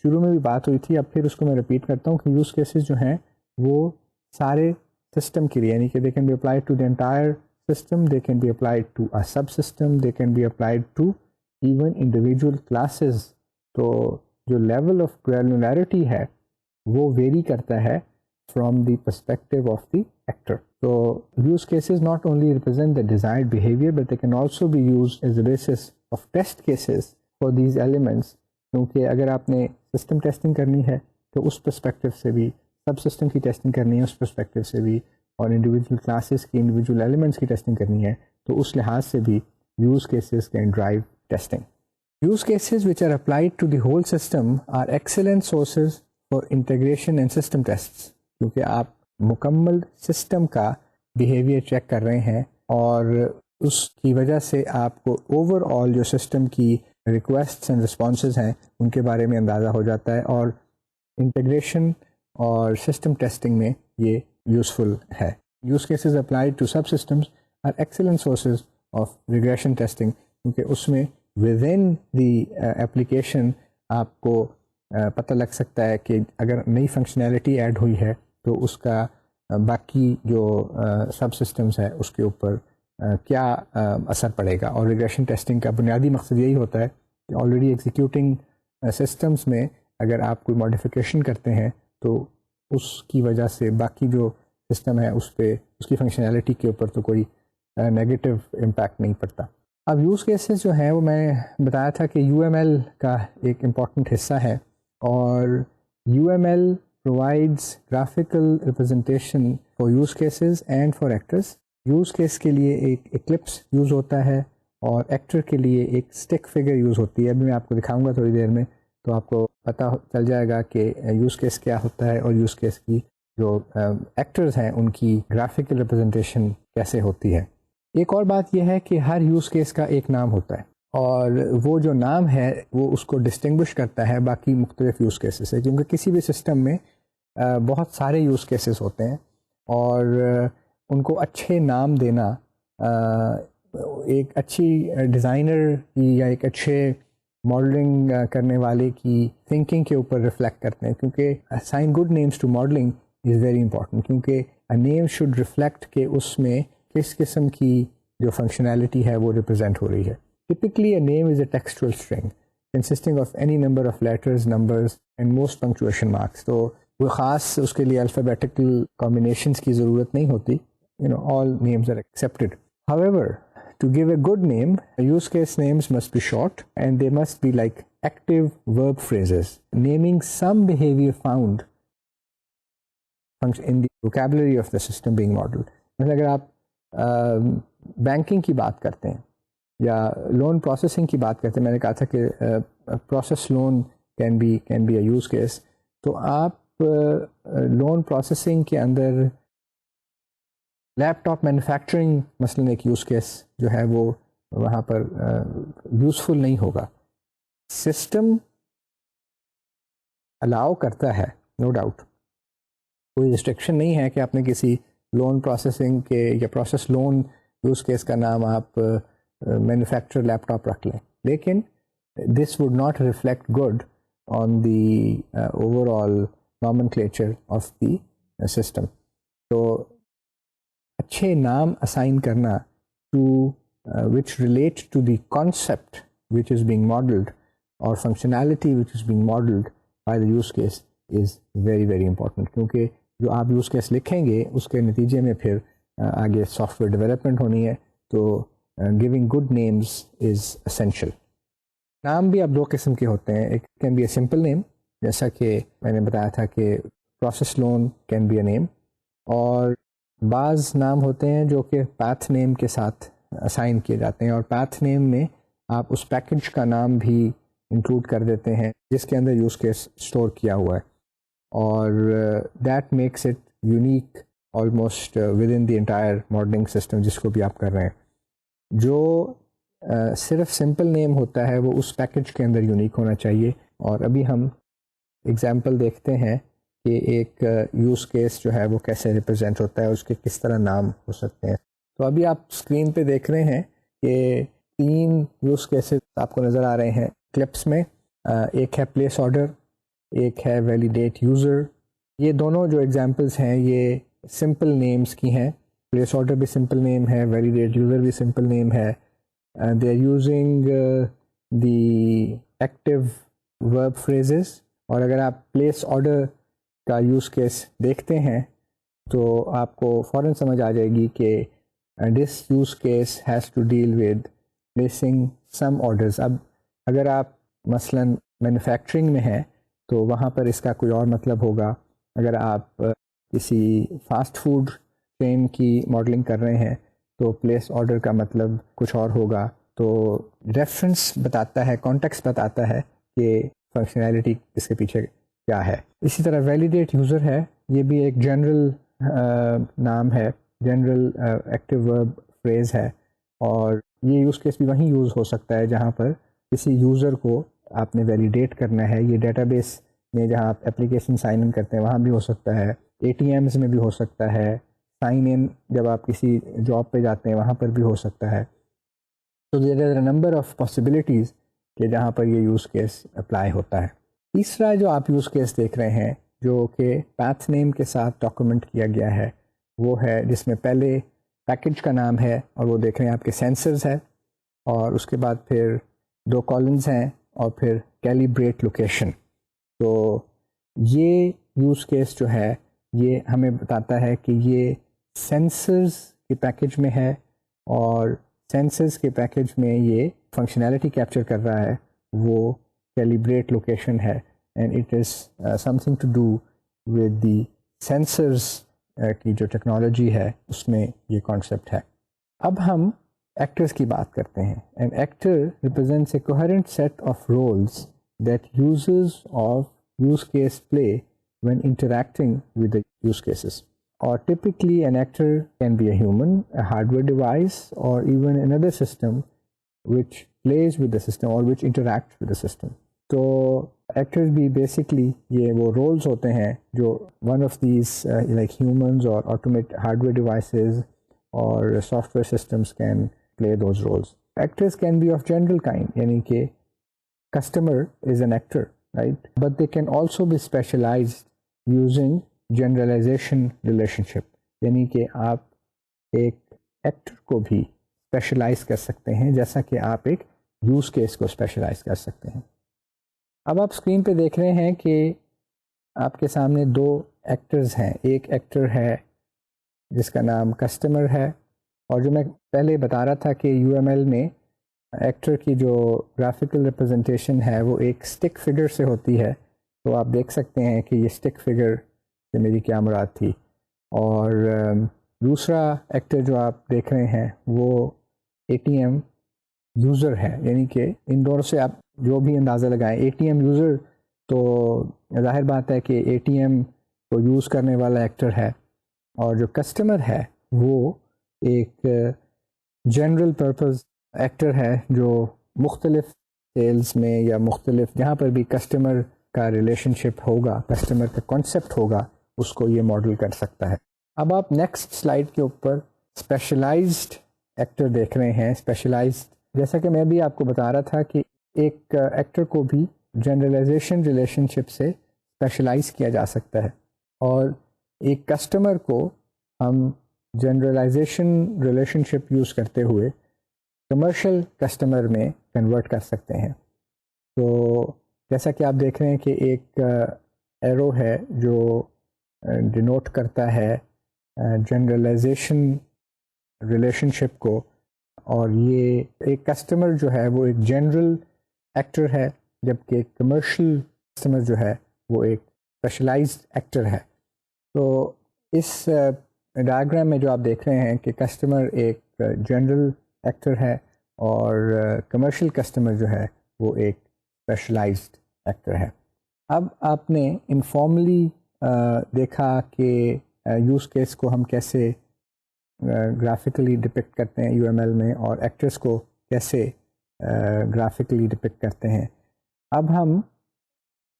شروع میں بھی بات ہوئی تھی، اب پھر اس کو میں ریپیٹ کرتا ہوں کہ یوز کیسز جو ہیں وہ سارے سسٹم کے لیے، یعنی کہ they can be applied to the entire system, they can be applied to a subsystem, they can be applied to even individual classes. تو جو لیول آف گرینولیرٹی ہے وہ ویری کرتا ہے from the perspective of the actor. So use cases not only represent the desired behavior but they can also be used as the basis of test cases for these elements. کیونکہ اگر آپ نے system testing کرنی ہے تو اس perspective سے بھی، سب system کی ٹیسٹنگ کرنی ہے اس پرسپیکٹو سے بھی، اور انڈیویجول کلاسز کی انڈیویجول ایلیمنٹس کی ٹیسٹنگ کرنی ہے تو اس لحاظ سے بھی use cases can drive testing. Use cases which are applied to the whole system are excellent sources for integration and system tests, کیونکہ آپ مکمل سسٹم کا بیہیویئر چیک کر رہے ہیں اور اس کی وجہ سے آپ کو اوور آل جو سسٹم کی ریکویسٹس اینڈ رسپانسز ہیں ان کے بارے میں اندازہ ہو جاتا ہے، اور انٹیگریشن اور سسٹم ٹیسٹنگ میں یہ یوزفل ہے. Use cases applied to subsystems are excellent sources of regression testing, کیونکہ اس میں ود ان دی ایپلیکیشن آپ کو پتہ لگ سکتا ہے کہ اگر نئی فنکشنالٹی ایڈ ہوئی ہے تو اس کا باقی جو سب سسٹمز ہے اس کے اوپر کیا اثر پڑے گا. اور ریگریشن ٹیسٹنگ کا بنیادی مقصد یہی ہوتا ہے کہ آلریڈی ایگزیکیوٹنگ سسٹمز میں اگر آپ کوئی ماڈیفیکیشن کرتے ہیں تو اس کی وجہ سے باقی جو سسٹم ہے اس پہ اس کی فنکشنالٹی کے اوپر تو کوئی نیگیٹو امپیکٹ نہیں پڑتا. اب یوز کیسز جو ہیں وہ میں نے بتایا تھا کہ یو ایم ایل کا ایک امپورٹنٹ حصہ ہے، اور U M L provides graphical representation for use cases and for actors. Use case کے لیے ایک ایکلپس یوز ہوتا ہے اور ایکٹر کے لیے ایک اسٹک فگر یوز ہوتی ہے. ابھی میں آپ کو دکھاؤں گا تھوڑی دیر میں تو آپ کو پتہ چل جائے گا کہ یوز کیس کیا ہوتا ہے اور یوز کیس کی جو ایکٹرز ہیں ان کی گرافیکل ریپرزنٹیشن کیسے ہوتی ہے. ایک اور بات یہ ہے کہ ہر یوز کیس کا ایک نام ہوتا ہے، اور وہ جو نام ہے وہ اس کو ڈسٹنگوش کرتا ہے باقی مختلف یوز کیسز سے، کیونکہ کسی بھی سسٹم میں بہت سارے یوز کیسز ہوتے ہیں اور ان کو اچھے نام دینا ایک اچھی ڈیزائنر کی یا ایک اچھے ماڈلنگ کرنے والے کی تھنکنگ کے اوپر ریفلیکٹ کرتے ہیں، کیونکہ assign good names to modelling is very important, کیونکہ نیم شوڈ ریفلیکٹ کہ اس میں کس قسم کی جو فنکشنالٹی ہے وہ ریپرزینٹ ہو رہی ہے. Typically a name is a textual string consisting of any number of letters, numbers and most punctuation marks. تو وہ خاص اس کے لیے الفابیٹیکل کمبینیشنز کی ضرورت نہیں ہوتی. All names are accepted. However, to give a good name, use case names must be short and they must be like active verb phrases, naming some behavior found in the vocabulary of the system being modeled. مثلا اگر آپ banking کی بات کرتے ہیں یا loan processing کی بات کرتے ہیں، میں نے کہا تھا کہ process loan can be a use case, تو آپ لون پروسیسنگ کے اندر لیپ ٹاپ مینوفیکچرنگ مثلاً ایک یوز کیس جو ہے وہ وہاں پر یوزفل نہیں ہوگا. سسٹم الاؤ کرتا ہے نو ڈاؤٹ، کوئی ریسٹرکشن نہیں ہے کہ آپ نے کسی لون پروسیسنگ کے یا پروسیس لون یوز کیس کا نام آپ مینوفیکچر لیپ ٹاپ رکھ لیں، لیکن this would not reflect good on the overall nomenclature of the system. تو اچھے نام اسائن کرنا to which relate to the concept which is being modelled اور functionality which is being modelled by the use case is very very important, کیونکہ جو آپ use case لکھیں گے اس کے نتیجے میں پھر آگے سافٹ ویئر ڈیولپمنٹ ہونی ہے، تو giving good names is essential. نام بھی اب دو قسم کے ہوتے ہیں، ایک کین بی اے سمپل نیم، جیسا کہ میں نے بتایا تھا کہ پروسیس لون کین بی اے نیم، اور بعض نام ہوتے ہیں جو کہ پیتھ نیم کے ساتھ اسائن کیے جاتے ہیں، اور پیتھ نیم میں آپ اس پیکج کا نام بھی انکلوڈ کر دیتے ہیں جس کے اندر یوز کیس اسٹور کیا ہوا ہے، اور that makes it unique almost with in the entire modelling system جس کو بھی آپ کر رہے ہیں. جو صرف سمپل نیم ہوتا ہے وہ اس پیکج کے اندر یونیک ہونا چاہیے. اور ابھی ہم ایگزامپل دیکھتے ہیں کہ ایک یوز کیس جو ہے وہ کیسے ریپرزینٹ ہوتا ہے، اس کے کس طرح نام ہو سکتے ہیں. تو ابھی آپ اسکرین پہ دیکھ رہے ہیں کہ 3 یوز کیسز آپ کو نظر آ رہے ہیں کلپس میں. ایک ہے پلیس آرڈر، ایک ہے ویلیڈیٹ یوزر. یہ دونوں جو ایگزامپلس ہیں یہ سمپل نیمز کی ہیں. پلیس آرڈر بھی سمپل نیم ہے، ویلیڈیٹ یوزر بھی سمپل نیم ہے. They are using the active verb phrases. اور اگر آپ پلیس آرڈر کا یوز کیس دیکھتے ہیں تو آپ کو فوراً سمجھ آ جائے گی کہ this use case has to deal with placing some orders. اب اگر آپ مثلاً مینوفیکچرنگ میں ہیں تو وہاں پر اس کا کوئی اور مطلب ہوگا. اگر آپ کسی فاسٹ فوڈ چین کی ماڈلنگ کر رہے ہیں تو پلیس آرڈر کا مطلب کچھ اور ہوگا. تو ریفرنس بتاتا ہے, کانٹیکسٹ بتاتا ہے کہ فنکشنالٹی اس کے پیچھے کیا ہے. اسی طرح ویلیڈیٹ یوزر ہے, یہ بھی ایک جنرل نام ہے, جنرل ایکٹیو ورب فریز ہے, اور یہ یوز کیس بھی وہیں یوز ہو سکتا ہے جہاں پر کسی یوزر کو آپ نے ویلیڈیٹ کرنا ہے. یہ ڈیٹا بیس میں جہاں آپ اپلیکیشن سائن ان کرتے ہیں وہاں بھی ہو سکتا ہے, اے ٹی ایمز میں بھی ہو سکتا ہے, سائن ان جب آپ کسی جاب پہ جاتے ہیں وہاں پر بھی ہو سکتا ہے. تو there are a number of possibilities کہ جہاں پر یہ یوز کیس اپلائی ہوتا ہے. تیسرا جو آپ یوز کیس دیکھ رہے ہیں جو کہ پاتھ نیم کے ساتھ ڈاکومنٹ کیا گیا ہے, وہ ہے جس میں پہلے پیکج کا نام ہے اور وہ دیکھ رہے ہیں آپ کے سینسرز ہے, اور اس کے بعد پھر 2 کالمز ہیں اور پھر کیلیبریٹ لوکیشن. تو یہ یوز کیس جو ہے یہ ہمیں بتاتا ہے کہ یہ سینسرز کے پیکج میں ہے, اور سینسرز کے پیکج میں یہ فنکشنالٹی کیپچر کر رہا ہے وہ کیلیبریٹ لوکیشن ہے, and it is something to do with the sensors کی جو ٹیکنالوجی ہے اس میں یہ کانسیپٹ ہے. اب ہم ایکٹرز کی بات کرتے ہیں. An actor represents a coherent set of roles that users of use case play when interacting with the use cases. Or typically an actor can be a human, a hardware device, or even another system which plays with the system or which interacts with the system. تو actors بھی basically یہ وہ roles ہوتے ہیں جو one of these like humans or automate hardware devices or software systems can play those roles. Actors can be of general kind, یعنی کہ customer is an actor, right? But they can also be specialized using generalization relationship, یعنی کہ آپ ایک actor کو بھی specialize کر سکتے ہیں جیسا کہ آپ ایک یوز کیس کو اسپیشلائز کر سکتے ہیں. اب آپ اسکرین پہ دیکھ رہے ہیں کہ آپ کے سامنے 2 ایکٹرز ہیں. ایک ایکٹر ہے جس کا نام کسٹمر ہے, اور جو میں پہلے بتا رہا تھا کہ یو ایم ایل میں ایکٹر کی جو گرافیکل ریپرزنٹیشن ہے وہ ایک اسٹک فگر سے ہوتی ہے. تو آپ دیکھ سکتے ہیں کہ یہ اسٹک فگر سے میری کیا مراد تھی. اور دوسرا ایکٹر جو آپ دیکھ رہے ہیں وہ اے ٹی ایم یوزر ہے, یعنی کہ ان دونوں سے آپ جو بھی اندازہ لگائیں. اے ٹی ایم یوزر تو ظاہر بات ہے کہ اے ٹی ایم کو یوز کرنے والا ایکٹر ہے, اور جو کسٹمر ہے وہ ایک جنرل پرپز ایکٹر ہے جو مختلف سیلز میں یا مختلف جہاں پر بھی کسٹمر کا ریلیشن شپ ہوگا, کسٹمر کا کانسیپٹ ہوگا, اس کو یہ ماڈل کر سکتا ہے. اب آپ نیکسٹ سلائڈ کے اوپر اسپیشلائزڈ ایکٹر دیکھ رہے ہیں. اسپیشلائزڈ جیسا کہ میں بھی آپ کو بتا رہا تھا کہ ایک ایکٹر کو بھی جنرلائزیشن ریلیشن شپ سے اسپیشلائز کیا جا سکتا ہے, اور ایک کسٹمر کو ہم جنرلائزیشن ریلیشن شپ یوز کرتے ہوئے کمرشل کسٹمر میں کنورٹ کر سکتے ہیں. تو جیسا کہ آپ دیکھ رہے ہیں کہ ایک ایرو ہے جو ڈینوٹ کرتا ہے جنرلائزیشن ریلیشن شپ کو, اور یہ ایک کسٹمر جو ہے وہ ایک جنرل ایکٹر ہے, جبکہ کمرشل کسٹمر جو ہے وہ ایک اسپیشلائزڈ ایکٹر ہے. تو اس ڈائیگرام میں جو آپ دیکھ رہے ہیں کہ کسٹمر ایک جنرل ایکٹر ہے اور کمرشل کسٹمر جو ہے وہ ایک اسپیشلائزڈ ایکٹر ہے. اب آپ نے انفارملی دیکھا کہ یوز کیس کو ہم کیسے گرافیکلی ڈپکٹ کرتے ہیں یو ایم ایل میں, اور ایکٹرس کو کیسے گرافیکلی ڈپکٹ کرتے ہیں. اب ہم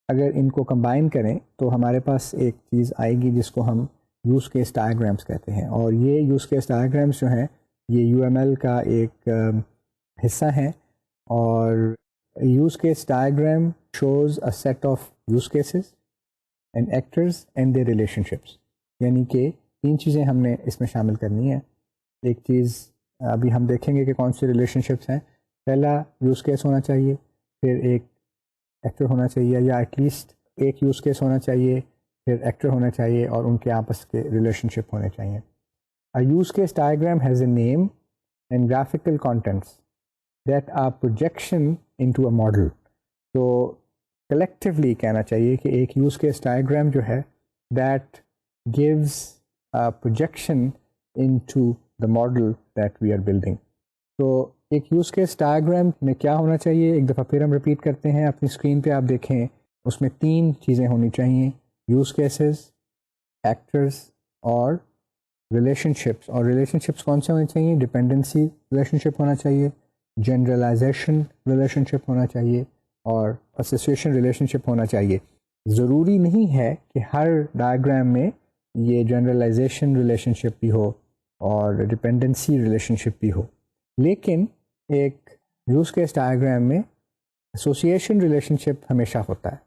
اگر ان کو کمبائن کریں تو ہمارے پاس ایک چیز آئے گی جس کو ہم یوز کیس ڈائیگرامس کہتے ہیں, اور یہ یوز کیس ڈائیگرامس جو ہیں یہ یو ایم ایل کا ایک حصہ ہیں. اور use case diagram shows a set of use cases and actors and their relationships, یعنی کہ 3 چیزیں ہم نے اس میں شامل کرنی ہیں. ایک چیز ابھی ہم دیکھیں گے کہ کون سی ریلیشن شپس ہیں. پہلا یوز کیس ہونا چاہیے, پھر ایک ایکٹر ہونا چاہیے, یا ایٹ لیسٹ ایک یوز کیس ہونا چاہیے, پھر ایکٹر ہونا چاہیے, اور ان کے آپس کے ریلیشن شپ ہونے چاہیے. A use case diagram has a name and graphical contents that are projection into a model. تو collectively کہنا چاہیے کہ ایک یوز کیس ڈائیگرام جو ہے that gives a projection into the model that we are building. تو ایک use case diagram میں کیا ہونا چاہیے، ایک دفعہ پھر ہم ریپیٹ کرتے ہیں. اپنی اسکرین پہ آپ دیکھیں، اس میں 3 چیزیں ہونی چاہیے: یوز کیسز، ایکٹرز اور ریلیشن شپس. اور ریلیشن شپس کون سے ہونے چاہیے؟ ڈپینڈنسی ریلیشن شپ ہونا چاہیے، جنرلائزیشن ریلیشن شپ ہونا چاہیے اور ایسوسیشن ریلیشن شپ ہونا چاہیے. ضروری نہیں ہے کہ ہر ڈائیگرام میں یہ جنرلائزیشن ریلیشن شپ بھی ہو اور ڈپینڈنسی ریلیشن شپ بھی ہو، لیکن ایک یوز کیس ڈائیگرام میں ایسوسیشن ریلیشن شپ ہمیشہ ہوتا ہے.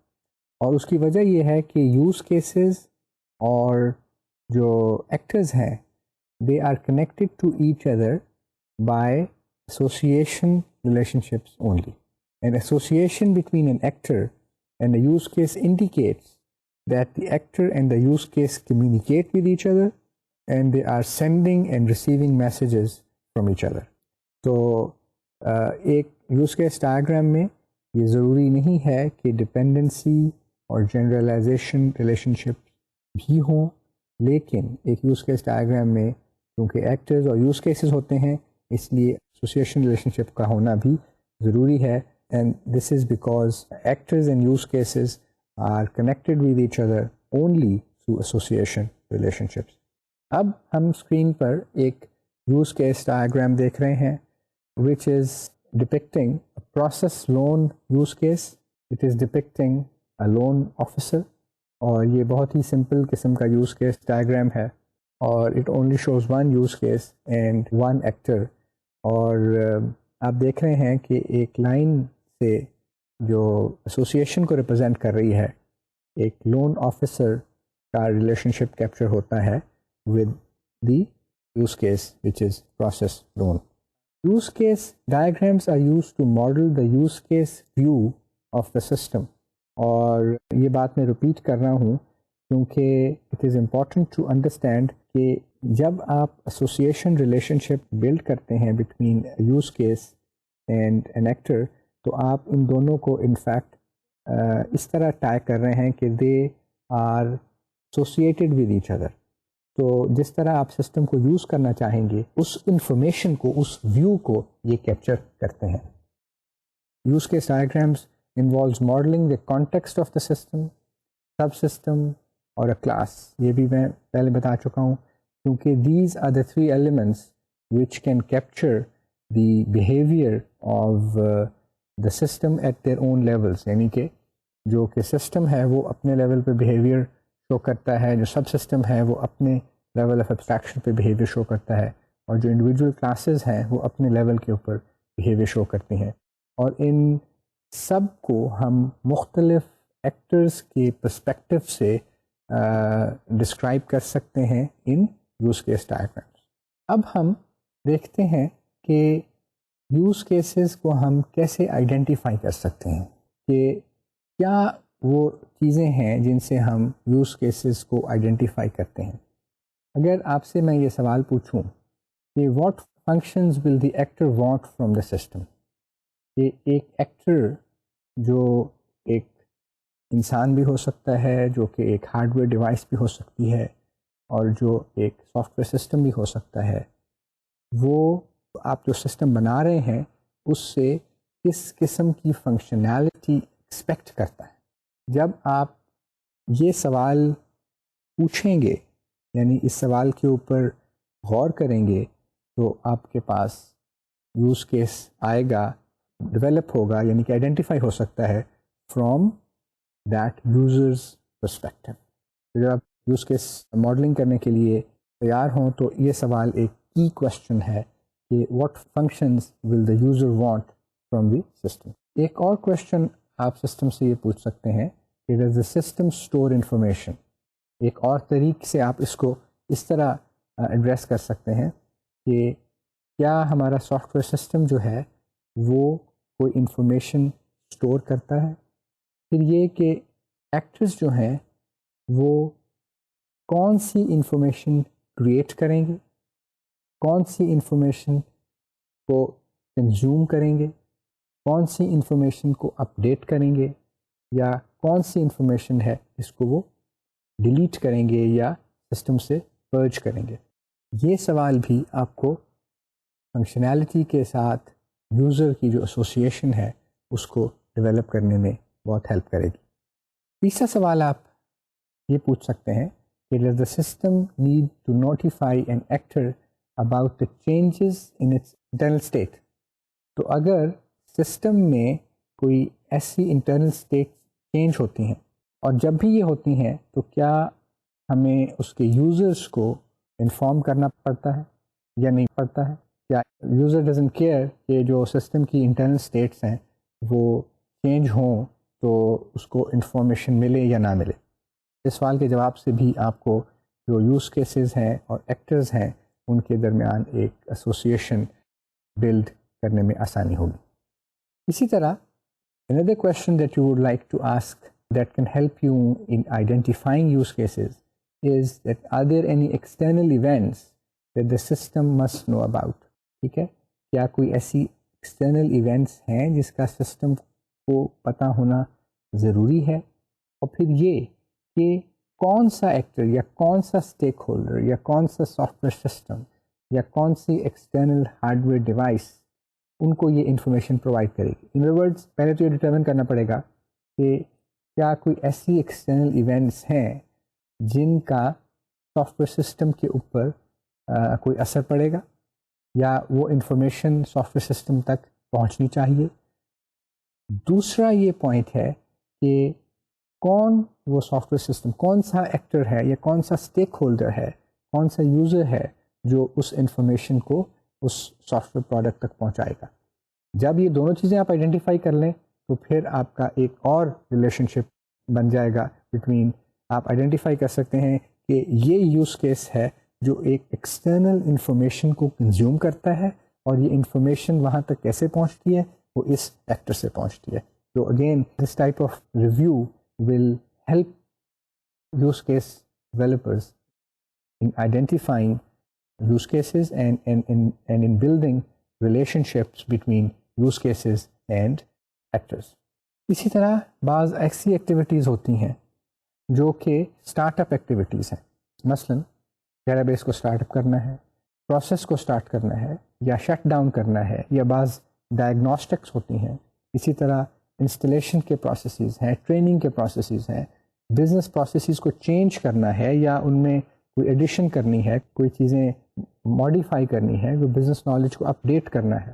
اور اس کی وجہ یہ ہے کہ یوز کیسز اور جو ایکٹرز ہیں they are connected to each other by association relationships only. An association between an actor and a use case indicates that the actor and the use case communicate with each other and they are sending and receiving messages from each other. تو ایک use case diagram میں یہ ضروری نہیں ہے کہ dependency اور generalisation relation شپ بھی ہوں، لیکن ایک یوز کیس ڈائیگرام میں کیونکہ ایکٹرز اور یوز کیسز ہوتے ہیں اس لیے ایسوسیشن ریلیشن شپ کا ہونا بھی ضروری ہے. And this is because actors and use cases are connected with each other only through association relationships. اب ہم اسکرین پر ایک یوز کیس ڈائیگرام دیکھ رہے ہیں which is depicting a process loan use case. It is depicting a loan officer اور یہ بہت ہی simple قسم کا یوز کیس ڈائیگرام ہے اور it only shows one use case and one actor. اور آپ دیکھ رہے ہیں کہ ایک لائن سے جو ایسوسیشن کو ریپرزینٹ کر رہی ہے ایک لون آفیسر کا ریلیشن شپ کیپچر ہوتا ہے with the use case which is process loan. Use case diagrams are use to model the use case view of the system. اور یہ بات میں ریپیٹ کر رہا ہوں کیونکہ it is important to understand کہ جب آپ ایسوسیشن ریلیشن شپ بلڈ کرتے ہیں between use case and an actor تو آپ ان دونوں کو انفیکٹ اس طرح ٹائی کر رہے ہیں کہ they are associated with each other. تو جس طرح آپ سسٹم کو یوز کرنا چاہیں گے اس انفارمیشن کو، اس ویو کو یہ کیپچر کرتے ہیں. Use case diagrams involves modelling the context of the system, sub system اور اے کلاس. یہ بھی میں پہلے بتا چکا ہوں کیونکہ these are the 3 elements which can capture the behaviour of the system at their own levels. یعنی کہ جو کہ سسٹم ہے وہ اپنے لیول پہ بیہیویئر شو کرتا ہے، جو سب سسٹم ہے وہ اپنے لیول آف ایبسٹریکشن پہ بیہیویئر شو کرتا ہے، اور جو انڈیویجول کلاسز ہیں وہ اپنے لیول کے اوپر بیہیویئر شو کرتی ہیں. اور ان سب کو ہم مختلف ایکٹرز کے پرسپیکٹو سے ڈسکرائب کر سکتے ہیں ان یوز کیس ڈائیگرامس. اب ہم دیکھتے ہیں کہ یوز کیسز کو ہم کیسے آئیڈینٹیفائی کر سکتے ہیں، کہ کیا وہ چیزیں ہیں جن سے ہم یوز کیسز کو آئیڈینٹیفائی کرتے ہیں. اگر آپ سے میں یہ سوال پوچھوں کہ what functions will the actor want from the system, کہ ایک ایکٹر جو ایک انسان بھی ہو سکتا ہے، جو کہ ایک ہارڈ ویئر ڈیوائس بھی ہو سکتی ہے، اور جو ایک سافٹ ویئر سسٹم بھی ہو سکتا ہے، وہ آپ جو سسٹم بنا رہے ہیں اس سے کس قسم کی فنکشنالٹی ایکسپیکٹ کرتا ہے. جب آپ یہ سوال پوچھیں گے، یعنی اس سوال کے اوپر غور کریں گے، تو آپ کے پاس یوز کیس آئے گا، ڈیولپ ہوگا، یعنی کہ آئیڈینٹیفائی ہو سکتا ہے فرام دیٹ یوزرز پرسپیکٹو. جب آپ یوز کیس ماڈلنگ کرنے کے لیے تیار ہوں تو یہ سوال ایک کی کوشچن ہے کہ what functions will the user want from the system. ایک اور کوشچن آپ سسٹم سے یہ پوچھ سکتے ہیں کہ does the system store information. ایک اور طریق سے آپ اس کو اس طرح ایڈریس کر سکتے ہیں کہ کیا ہمارا سافٹ ویئر سسٹم جو ہے وہ کوئی انفارمیشن اسٹور کرتا ہے. پھر یہ کہ ایکٹرز جو ہیں وہ کون سی انفارمیشن کریٹ کریں گے، کون سی انفارمیشن کو کنزیوم کریں گے، کون سی انفارمیشن کو اپڈیٹ کریں گے، یا کون سی انفارمیشن ہے جس کو وہ ڈیلیٹ کریں گے یا سسٹم سے پرج کریں گے. یہ سوال بھی آپ کو فنکشنالٹی کے ساتھ یوزر کی جو ایسوسیشن ہے اس کو ڈیولپ کرنے میں بہت ہیلپ کرے گی. تیسرا سوال آپ یہ پوچھ سکتے ہیں کہ does the system need to notify an actor about the changes in its internal state؟ تو اگر سسٹم میں کوئی ایسی انٹرنل اسٹیٹ چینج ہوتی ہیں اور جب بھی یہ ہوتی ہیں تو کیا ہمیں اس کے یوزرس کو انفارم کرنا پڑتا ہے یا نہیں پڑتا ہے؟ یا یوزر ڈزنٹ کیئر کہ جو سسٹم کی انٹرنل اسٹیٹس ہیں وہ چینج ہوں تو اس کو انفارمیشن ملے یا نہ ملے؟ اس سوال کے جواب سے بھی آپ کو جو یوز کیسز ہیں اور ایکٹرز ہیں ان کے درمیان ایک ایسوسیشن بلڈ کرنے میں آسانی ہوگی. اسی طرح another question that you would like to ask that can help you in identifying use cases is that are there any external events that the system must know about؟ ٹھیک ہے، کیا کوئی ایسی ایکسٹرنل ایونٹس ہیں جس کا system کو پتہ ہونا ضروری ہے؟ اور پھر یہ کہ کون سا ایکٹر یا کون سا اسٹیک ہولڈر یا کون سا سافٹ ویئر سسٹم یا کون سی ایکسٹرنل ہارڈ ویئر ڈیوائس ان کو یہ انفارمیشن پرووائڈ کرے گی. ان ورڈس پہلے تو یہ ڈٹرمن کرنا پڑے گا کہ کیا کوئی ایسی ایکسٹرنل ایونٹس ہیں جن کا سافٹ ویئر سسٹم کے اوپر کوئی اثر پڑے گا یا وہ انفارمیشن سافٹ ویئر سسٹم تک پہنچنی چاہیے. دوسرا یہ پوائنٹ ہے کہ کون وہ سافٹ ویئر سسٹم، کون سا ایکٹر ہے یا کون سا اسٹیک ہولڈر ہے، کون سا یوزر ہے جو اس انفارمیشن کو اس سافٹ ویئر پروڈکٹ تک پہنچائے گا. جب یہ دونوں چیزیں آپ آئیڈینٹیفائی کر لیں تو پھر آپ کا ایک اور ریلیشن شپ بن جائے گا بٹوین، آپ آئیڈینٹیفائی کر سکتے ہیں کہ یہ یوز کیس ہے جو ایک ایکسٹرنل انفارمیشن کو کنزیوم کرتا ہے اور یہ انفارمیشن وہاں تک کیسے پہنچتی ہے، وہ اس ایکٹر سے پہنچتی ہے. تو again this type of review will help use case developers in identifying use cases and in building relationships between use cases and actors. اسی طرح بعض ایسی ایکٹیویٹیز ہوتی ہیں جو کہ اسٹارٹ اپ ایکٹیویٹیز ہیں. مثلا ڈیٹا بیس کو اسٹارٹ اپ کرنا ہے، پروسیس کو اسٹارٹ کرنا ہے یا شٹ ڈاؤن کرنا ہے، یا بعض ڈائگنوسٹکس ہوتی ہیں. اسی طرح انسٹالیشن کے پروسیسز ہیں، ٹریننگ کے پروسیسز ہیں، بزنس پروسیسز کو چینج کرنا ہے یا ان میں کوئی ایڈیشن کرنی ہے، کوئی چیزیں ماڈیفائی کرنی ہے، جو بزنس نالج کو اپڈیٹ کرنا ہے.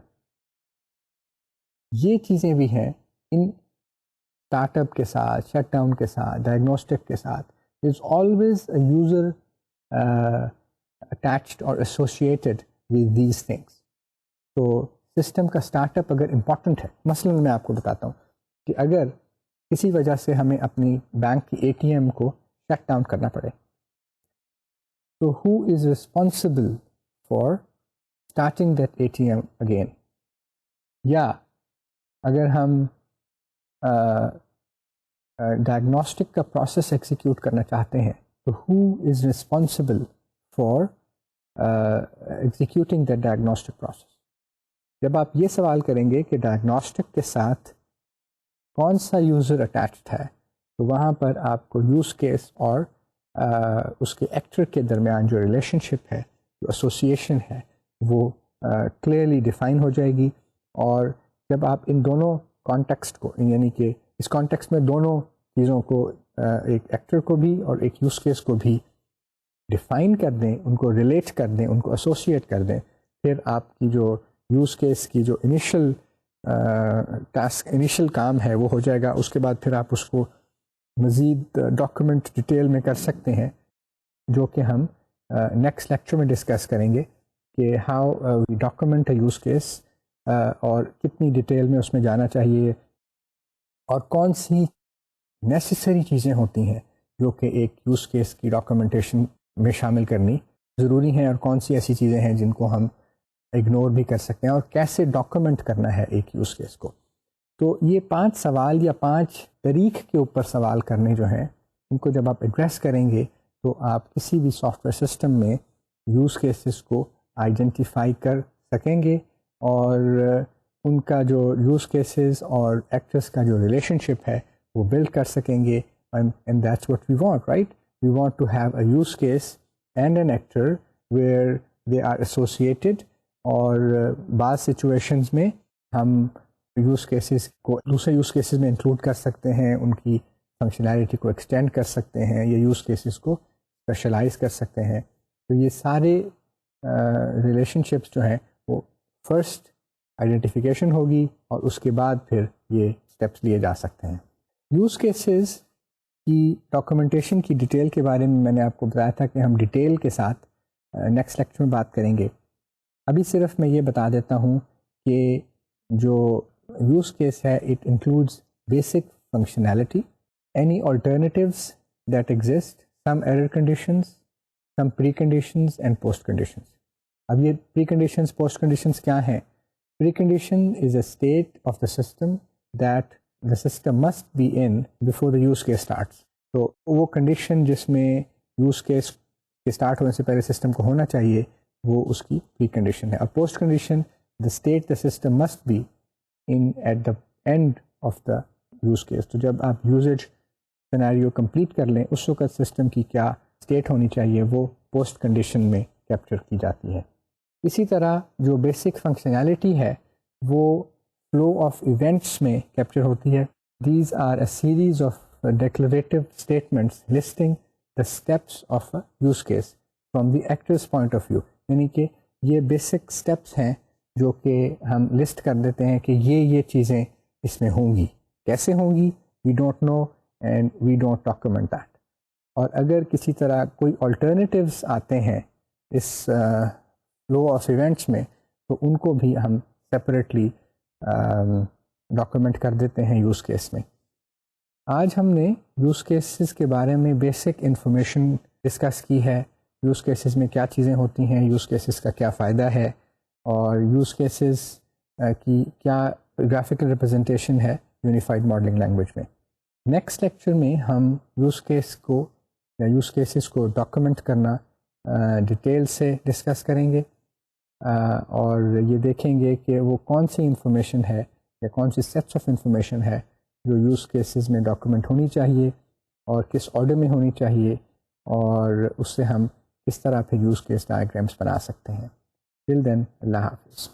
یہ چیزیں بھی ہیں ان اسٹارٹ اپ کے ساتھ، شٹ ڈاؤن کے ساتھ، ڈائگنوسٹک کے ساتھ. Is always a user attached اور ایسوسیٹیڈ ود دیز تھنگس. تو سسٹم کا اسٹارٹ اپ اگر امپورٹنٹ ہے، مثلا میں آپ کو بتاتا ہوں کہ اگر کسی وجہ سے ہمیں اپنی بینک کی اے ٹی ایم کو شٹ ڈاؤن کرنا پڑے تو who is responsible for starting that A T M again? یا اگر ہم ڈائگنوسٹک کا پروسیس ایگزیکیوٹ کرنا چاہتے ہیں تو who is responsible for executing that diagnostic process? جب آپ یہ سوال کریں گے کہ ڈائگنوسٹک کے ساتھ کون سا یوزر اٹیچڈ ہے تو وہاں پر آپ کو یوز کیس اور اس کے ایکٹر کے درمیان جو ریلیشن شپ ہے، جو ایسوسیشن ہے، وہ کلیئرلی ڈیفائن ہو جائے گی. اور جب آپ ان دونوں کانٹیکسٹ کو، یعنی کہ اس کانٹیکسٹ میں دونوں چیزوں کو، ایک ایکٹر کو بھی اور ایک یوز کیس کو بھی ڈیفائن کر دیں، ان کو ریلیٹ کر دیں، ان کو ایسوسیٹ کر دیں، پھر آپ کی جو یوز کیس کی جو انیشل ٹاسک، انیشل کام ہے وہ ہو جائے گا. اس کے بعد پھر آپ اس کو مزید ڈاکیومنٹ ڈیٹیل میں کر سکتے ہیں، جو کہ ہم نیکسٹ لیکچر میں ڈسکس کریں گے کہ how we document a use case, اور کتنی ڈیٹیل میں اس میں جانا چاہیے اور کون سی نیسیسری چیزیں ہوتی ہیں جو کہ ایک یوز کیس کی ڈاکیومنٹیشن میں شامل کرنی ضروری ہیں، اور کون سی ایسی چیزیں ہیں جن کو ہم اگنور بھی کر سکتے ہیں، اور کیسے ڈاکیومنٹ کرنا ہے ایک یوز کیس کو. تو یہ 5 سوال یا 5 طریق کے اوپر سوال کرنے جو ہیں، ان کو جب آپ ایڈریس کریں گے تو آپ کسی بھی سافٹ ویئر سسٹم میں یوز کیسز کو آئیڈینٹیفائی کر سکیں گے، اور ان کا جو یوز کیسز اور ایکٹرس کا جو ریلیشن شپ ہے وہ بلڈ کر سکیں گے. And that's what we want, right? We want to have a use case and an actor where they are associated. اور بعض سچویشنز میں ہم یوز کیسز کو دوسرے یوز کیسز میں انکلوڈ کر سکتے ہیں، ان کی فنکشنالٹی کو ایکسٹینڈ کر سکتے ہیں، یا یوز کیسز کو اسپیشلائز کر سکتے ہیں. تو یہ سارے ریلیشن شپس جو ہیں وہ فرسٹ آئیڈینٹیفیکیشن ہوگی اور اس کے بعد پھر یہ اسٹیپس لیے جا سکتے ہیں. یوز کیسز کی ڈاکومنٹیشن کی ڈیٹیل کے بارے میں نے آپ کو بتایا تھا کہ ہم ڈیٹیل کے ساتھ نیکسٹ لیکچر میں بات کریں گے. ابھی صرف میں یہ بتا دیتا ہوں کہ جو یوز کیس ہے it includes basic functionality, any alternatives that exist, some error conditions, some preconditions and post conditions. اب یہ preconditions post conditions کیا ہیں؟ Precondition is a state of the system that the system must be in before the use case starts. تو وہ condition جس میں use case کے start ہونے سے پہلے سسٹم کو ہونا چاہیے وہ اس کی پری کنڈیشن ہے. اب post condition the state the system must be in at the end of the use case. تو جب آپ یوزیج سیناریو کمپلیٹ کر لیں اس وقت سسٹم کی کیا اسٹیٹ ہونی چاہیے وہ پوسٹ کنڈیشن میں کیپچر کی جاتی ہے. اسی طرح جو بیسک فنکشنالٹی ہے وہ فلو آف ایونٹس میں کیپچر ہوتی ہے. These are a series of declarative statements listing the steps of a use case from the actor's point of view. یعنی کہ یہ بیسک اسٹیپس ہیں جو کہ ہم لسٹ کر دیتے ہیں کہ یہ چیزیں اس میں ہوں گی. کیسے ہوں گی we don't know and we don't document that. اور اگر کسی طرح کوئی آلٹرنیٹیوز آتے ہیں اس فلو آف ایونٹس میں تو ان کو بھی ہم سپریٹلی ڈاکومنٹ کر دیتے ہیں یوز کیس میں. آج ہم نے یوز کیسز کے بارے میں بیسک انفارمیشن ڈسکس کی ہے. یوز کیسز میں کیا چیزیں ہوتی ہیں، یوز کیسز کا کیا فائدہ ہے، اور یوز کیسز کی کیا گرافیکل ریپرزنٹیشن ہے یونیفائڈ ماڈلنگ لینگویج میں. نیکسٹ لیکچر میں ہم یوز کیس کو یا یوز کیسز کو ڈاکومنٹ کرنا ڈیٹیل سے ڈسکس کریں گے اور یہ دیکھیں گے کہ وہ کون سی انفارمیشن ہے یا کون سی سیٹس آف انفارمیشن ہے جو یوز کیسز میں ڈاکومنٹ ہونی چاہیے اور کس آرڈر میں ہونی چاہیے، اور اس سے ہم کس طرح پھر یوز کیس ڈائیگرامس بنا سکتے ہیں. ٹل دین، اللہ حافظ.